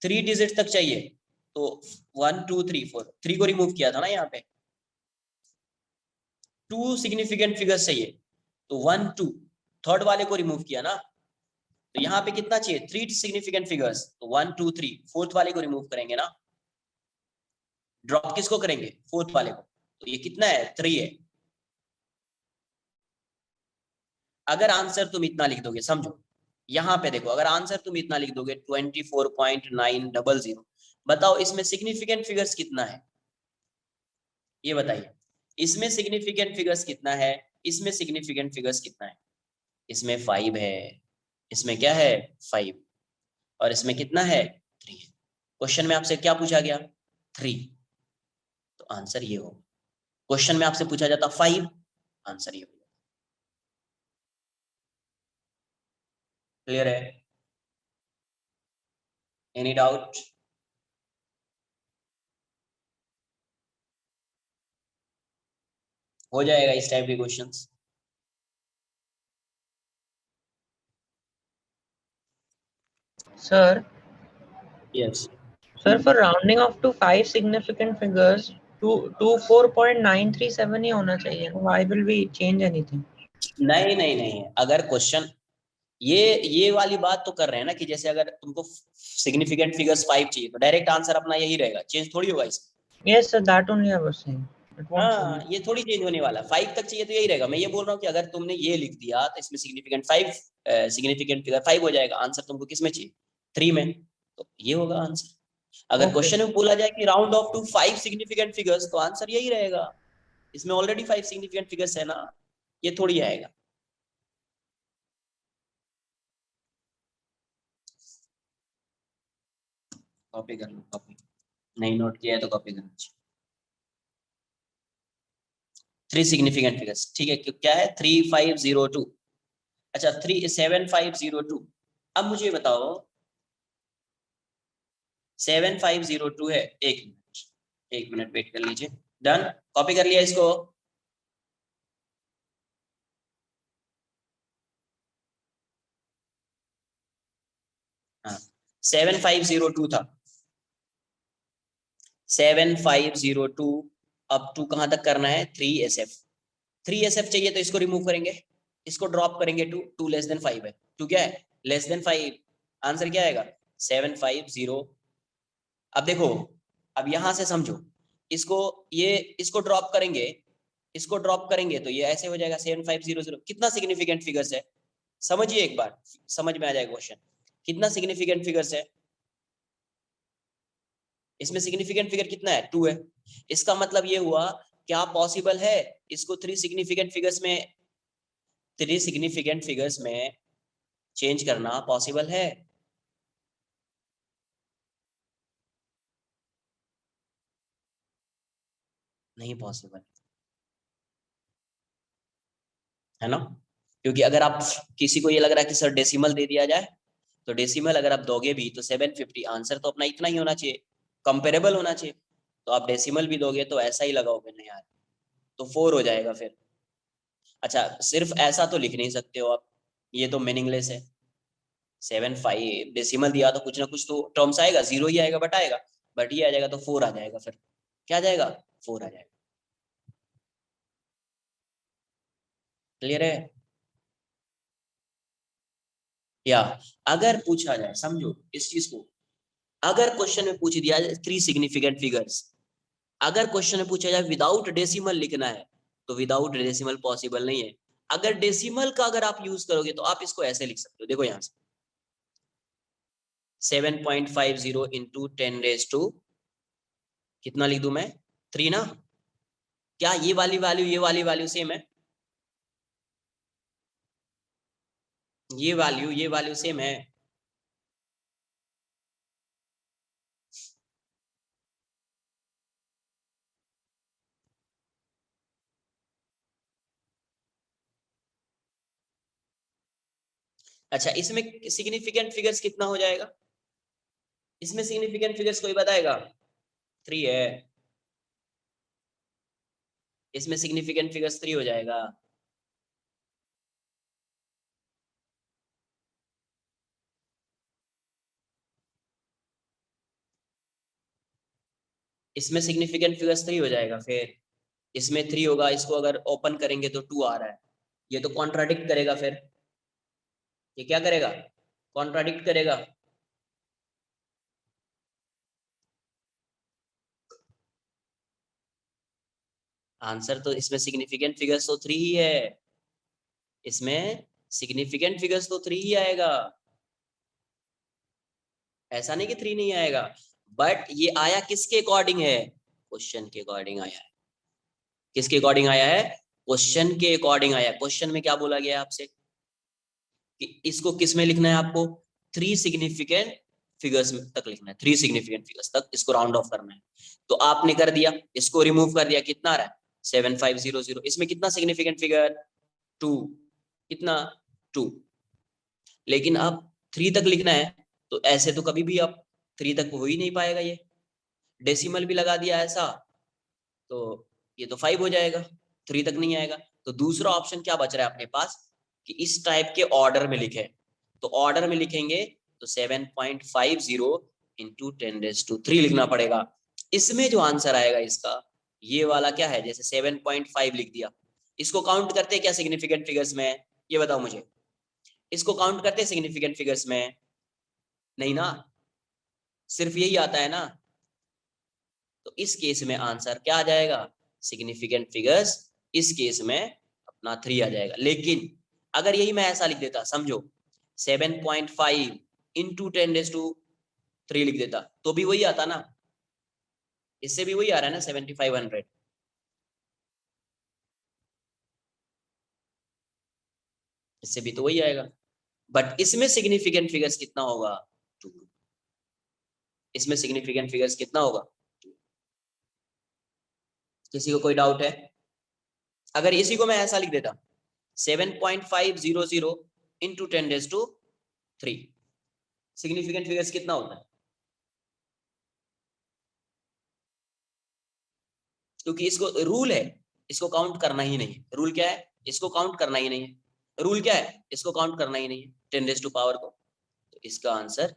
3 डिजिट तक चाहिए तो 1, 2, 3, 4, 3 को रिमूव किया था ना यहाँ पे। 2 सिग्निफिकेंट फिगर्स चाहिए तो 1, 2, थर्ड वाले को रिमूव किया ना, तो यहाँ पे कितना चाहिए, 3 सिग्निफिकेंट फिगर्स, तो 1 2 3, फोर्थ वाले को रिमूव करेंगे ना, ड्रॉप किसको करेंगे, फोर्थ वाले को, तो ये कितना है, 3 है। अगर आंसर तुम इतना लिख दोगे, समझो यहाँ पे देखो, अगर आंसर तुम इतना लिख दोगे 24.900, बताओ इसमें सिग्निफिकेंट फिगर्स कितना है, ये बताइए, इसमें सिग्निफिकेंट फिगर्स कितना है, इसमें सिग्निफिकेंट फिगर्स कितना है, इसमें 5 है, इसमें क्या है 5, और इसमें कितना है 3 है। क्वेश्चन में आपसे क्या पूछा गया, 3, तो आंसर ये होगा। क्वेश्चन में आपसे पूछा जाता 5, आंसर ये होगा। क्लियर है, एनी डाउट? हो जाएगा इस टाइप के questions. Sir, yes, sir, for rounding off to 5 significant figures, 24.937 ही होना चाहिए. Why will we change anything? नहीं नहीं नहीं, अगर क्वेश्चन ये वाली बात तो कर रहे हैं ना, कि जैसे अगर तुमको सिग्निफिकेंट फिगर्स 5 चाहिए तो डायरेक्ट आंसर अपना यही रहेगा, चेंज थोड़ी होगा इसमें। Yes, sir, that only I was saying. It won't हाँ, change. ये थोड़ी चेंज होने वाला, 5 तक चाहिए तो यही रहेगा। मैं ये बोल रहा हूँ कि अगर तुमने ये लिख दिया तो इसमें सिग्निफिकेंट 5, सिग्निफिकेंट फिगर 5 हो जाएगा, आंसर तुमको किस में चाहिए, 3 में, तो ये होगा आंसर। अगर Okay. क्वेश्चन में बोला जाए कि round off to 5 significant figures, तो आंसर यही रहेगा, इसमें ऑलरेडी 5 सिग्निफिकेंट फिगर्स है ना, ये थोड़ी आएगा। कॉपी कर लो, कॉपी नहीं नोट किया है तो कॉपी करना चाहिए। 3 सिग्निफिकेंट फिगर्स, ठीक है, क्या है 3502, अच्छा 37502। अब मुझे बताओ 7502 है, एक मिनट वेट कर लीजिए, डन, कॉपी कर लिया इसको। हाँ, 7502 था, 7502, अब टू कहां तक करना है, 3SF, 3SF चाहिए तो इसको रिमूव करेंगे, इसको ड्रॉप करेंगे, टू टू लेस देन 5 है, टू क्या है लेस देन 5, आंसर क्या आएगा 750। अब देखो, अब यहां से समझो, इसको ये इसको ड्रॉप करेंगे, इसको ड्रॉप करेंगे तो ये ऐसे हो जाएगा 7500, कितना सिग्निफिकेंट फिगर्स है, समझिए एक बार, समझ में आ जाएगा क्वेश्चन, कितना सिग्निफिकेंट फिगर्स है, इसमें सिग्निफिकेंट फिगर कितना है 2 है, इसका मतलब ये हुआ, क्या पॉसिबल है इसको 3 सिग्निफिकेंट फिगर्स में चेंज करना पॉसिबल है, नहीं पॉसिबल है ना, क्योंकि अगर आप किसी को ये लग रहा है कि सर डेसिमल दे दिया जाए, तो डेसिमल अगर आप दोगे भी तो 750, आंसर तो अपना इतना ही होना चाहिए, कंपेरेबल होना चाहिए, तो आप डेसिमल भी दोगे तो ऐसा ही लगाओगे नहीं यार, तो 4 हो जाएगा फिर। अच्छा, सिर्फ ऐसा तो लिख नहीं सकते हो आप, ये तो मीनिंगलेस है, 75 डेसिमल दिया तो कुछ ना कुछ तो टर्म्स आएगा, 0 ही आएगा, बट आएगा, बट ये आ जाएगा तो 4 आ जाएगा, फिर क्या आ जाएगा 4 आ जाएगा। क्लियर है, या अगर पूछा जाए, समझो इस चीज को, अगर क्वेश्चन में पूछ दिया जाए 3 सिग्निफिकेंट फिगर्स, अगर क्वेश्चन में पूछा जाए विदाउट डेसिमल लिखना है, तो विदाउट डेसिमल पॉसिबल नहीं है, अगर डेसिमल का अगर आप यूज करोगे तो आप इसको ऐसे लिख सकते हो, देखो यहाँ से 7.50 इंटू 10 कितना लिख दूं मैं 3 ना, क्या ये वाली वैल्यू ये वाली वैल्यू सेम है, ये वैल्यू सेम है, अच्छा इसमें सिग्निफिकेंट फिगर्स कितना हो जाएगा, इसमें सिग्निफिकेंट फिगर्स कोई बताएगा, 3 है, इसमें सिग्निफिकेंट फिगर्स 3 हो जाएगा, इसमें सिग्निफिकेंट फिगर्स 3 हो जाएगा, फिर इसमें 3 होगा, इसको अगर ओपन करेंगे तो 2 आ रहा है, ये तो कॉन्ट्राडिक्ट करेगा, फिर ये क्या करेगा कॉन्ट्राडिक्ट करेगा? आंसर तो इसमें सिग्निफिकेंट फिगर्स तो 3 ही है, इसमें सिग्निफिकेंट फिगर्स तो 3 ही आएगा, ऐसा नहीं कि 3 नहीं आएगा। बट ये आया किसके अकॉर्डिंग है? क्वेश्चन के अकॉर्डिंग आया है। किसके अकॉर्डिंग आया है? क्वेश्चन के अकॉर्डिंग आया। क्वेश्चन में क्या बोला गया है आपसे कि इसको किस में लिखना है आपको? 3 सिग्निफिकेंट फिगर्स तक लिखना है, 3 सिग्निफिकेंट फिगर्स तक इसको राउंड ऑफ करना है। तो आपने कर दिया, इसको रिमूव कर दिया, कितना आ रहा है? 7500। इसमें कितना सिग्निफिकेंट फिगर? 2। कितना? 2। लेकिन अब 3 तक लिखना है, तो ऐसे तो कभी भी अब 3 तक हो ही नहीं पाएगा। ये डेसिमल भी लगा दिया ऐसा, तो ये तो 5 हो जाएगा, 3 तक नहीं आएगा। तो दूसरा ऑप्शन क्या बच रहा है अपने पास कि इस टाइप के ऑर्डर में लिखे। तो ऑर्डर में लिखेंगे तो 7.50 इंटू 10⁻³ लिखना पड़ेगा। इसमें जो आंसर आएगा इसका, ये वाला क्या है? जैसे 7.5 लिख दिया, इसको काउंट करते हैं क्या सिग्निफिकेंट फिगर्स में? ये बताओ मुझे, इसको काउंट करते हैं सिग्निफिकेंट फिगर्स में? नहीं ना, सिर्फ यही आता है ना। तो इस केस में आंसर क्या आ जाएगा? सिग्निफिकेंट फिगर्स इस केस में अपना 3 आ जाएगा। लेकिन अगर यही मैं ऐसा लिख देता, समझो 7.5 इंटू 10⁻³ लिख देता, तो भी वही आता ना, इससे भी वही आ रहा है ना 7500। इससे भी तो वही आएगा, बट इसमें सिग्निफिकेंट फिगर्स कितना होगा? 2। इसमें सिग्निफिकेंट फिगर्स कितना होगा? 2। किसी को कोई डाउट है? अगर इसी को मैं ऐसा लिख देता 7.500 इंटू 10⁻³ सिग्निफिकेंट फिगर्स कितना होता है? क्योंकि इसको रूल है, इसको काउंट करना ही नहीं है। रूल क्या है? इसको काउंट करना ही नहीं है। रूल क्या है? इसको काउंट करना ही नहीं है 10⁻⁴ को। तो इसका आंसर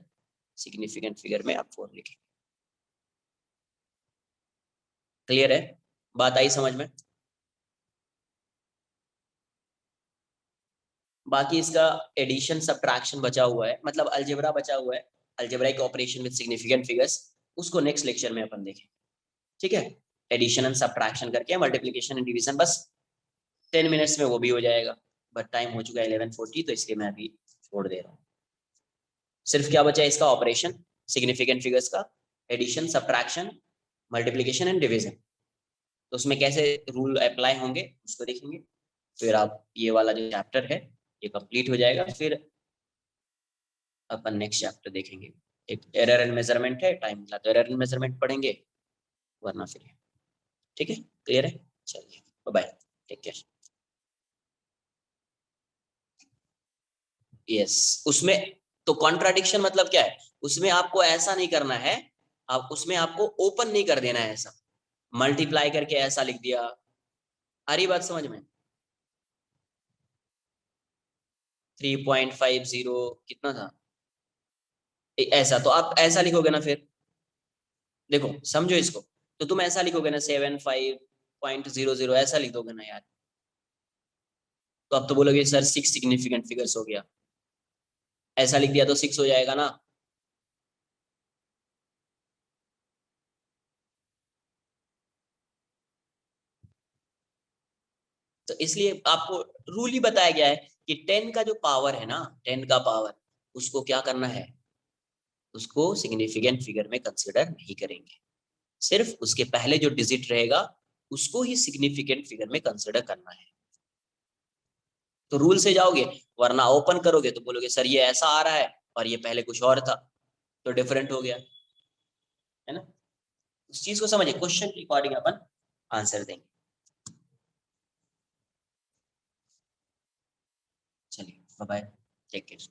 सिग्निफिकेंट फिगर में आप 4 लिखेंगे। क्लियर है? बात आई समझ में? बाकी इसका एडिशन सब्ट्रैक्शन बचा हुआ है, मतलब अलजेब्रा बचा हुआ है, algebraic operation with significant figures, उसको नेक्स्ट लेक्चर में अपन देखेंगे। ठीक है? एडिशन एंड सब्ट्रैक्शन करके मल्टीप्लिकेशन एंड डिवीजन बस 10 मिनट्स में वो भी हो जाएगा। बट टाइम हो चुका है 11:40, तो इसलिए मैं अभी छोड़ दे रहा हूँ। सिर्फ क्या बचा है इसका ऑपरेशन, सिग्निफिकेंट फिगर्स का addition, subtraction, multiplication and division. तो उसमें कैसे रूल अप्लाई होंगे उसको देखेंगे। फिर आप ये वाला जो चैप्टर है ये कंप्लीट हो जाएगा। फिर अपन नेक्स्ट चैप्टर देखेंगे। एक एरर एंड मेजरमेंट है, टाइम मिला तो एरर एंड मेजरमेंट पढ़ेंगे, वरना फिर। ठीक है? क्लियर है? चलिए, बाय, टेक केयर। यस, उसमें तो कॉन्ट्राडिक्शन मतलब क्या है? उसमें आपको ऐसा नहीं करना है, आप उसमें आपको ओपन नहीं कर देना है ऐसा, मल्टीप्लाई करके ऐसा लिख दिया। आ रही बात समझ में? 3.50 कितना था ऐसा, तो आप ऐसा लिखोगे ना फिर। देखो समझो इसको, तो तुम ऐसा लिखोगे ना 75.00 ऐसा लिख दोगे ना यार, तो अब तो बोलोगे सर 6 सिग्निफिकेंट फिगर्स हो गया। ऐसा लिख दिया तो 6 हो जाएगा ना। तो इसलिए आपको रूल ही बताया गया है कि 10 का जो पावर है ना, 10 का पावर, उसको क्या करना है? उसको सिग्निफिकेंट फिगर में कंसिडर नहीं करेंगे, सिर्फ उसके पहले जो डिजिट रहेगा उसको ही सिग्निफिकेंट फिगर में कंसिडर करना है। तो रूल से जाओगे, वरना ओपन करोगे तो बोलोगे सर ये ऐसा आ रहा है और ये पहले कुछ और था, तो डिफरेंट हो गया, है ना। उस चीज को समझे, क्वेश्चन के अकॉर्डिंग अपन आंसर देंगे। चलिए, बाय बाय, टेक केयर।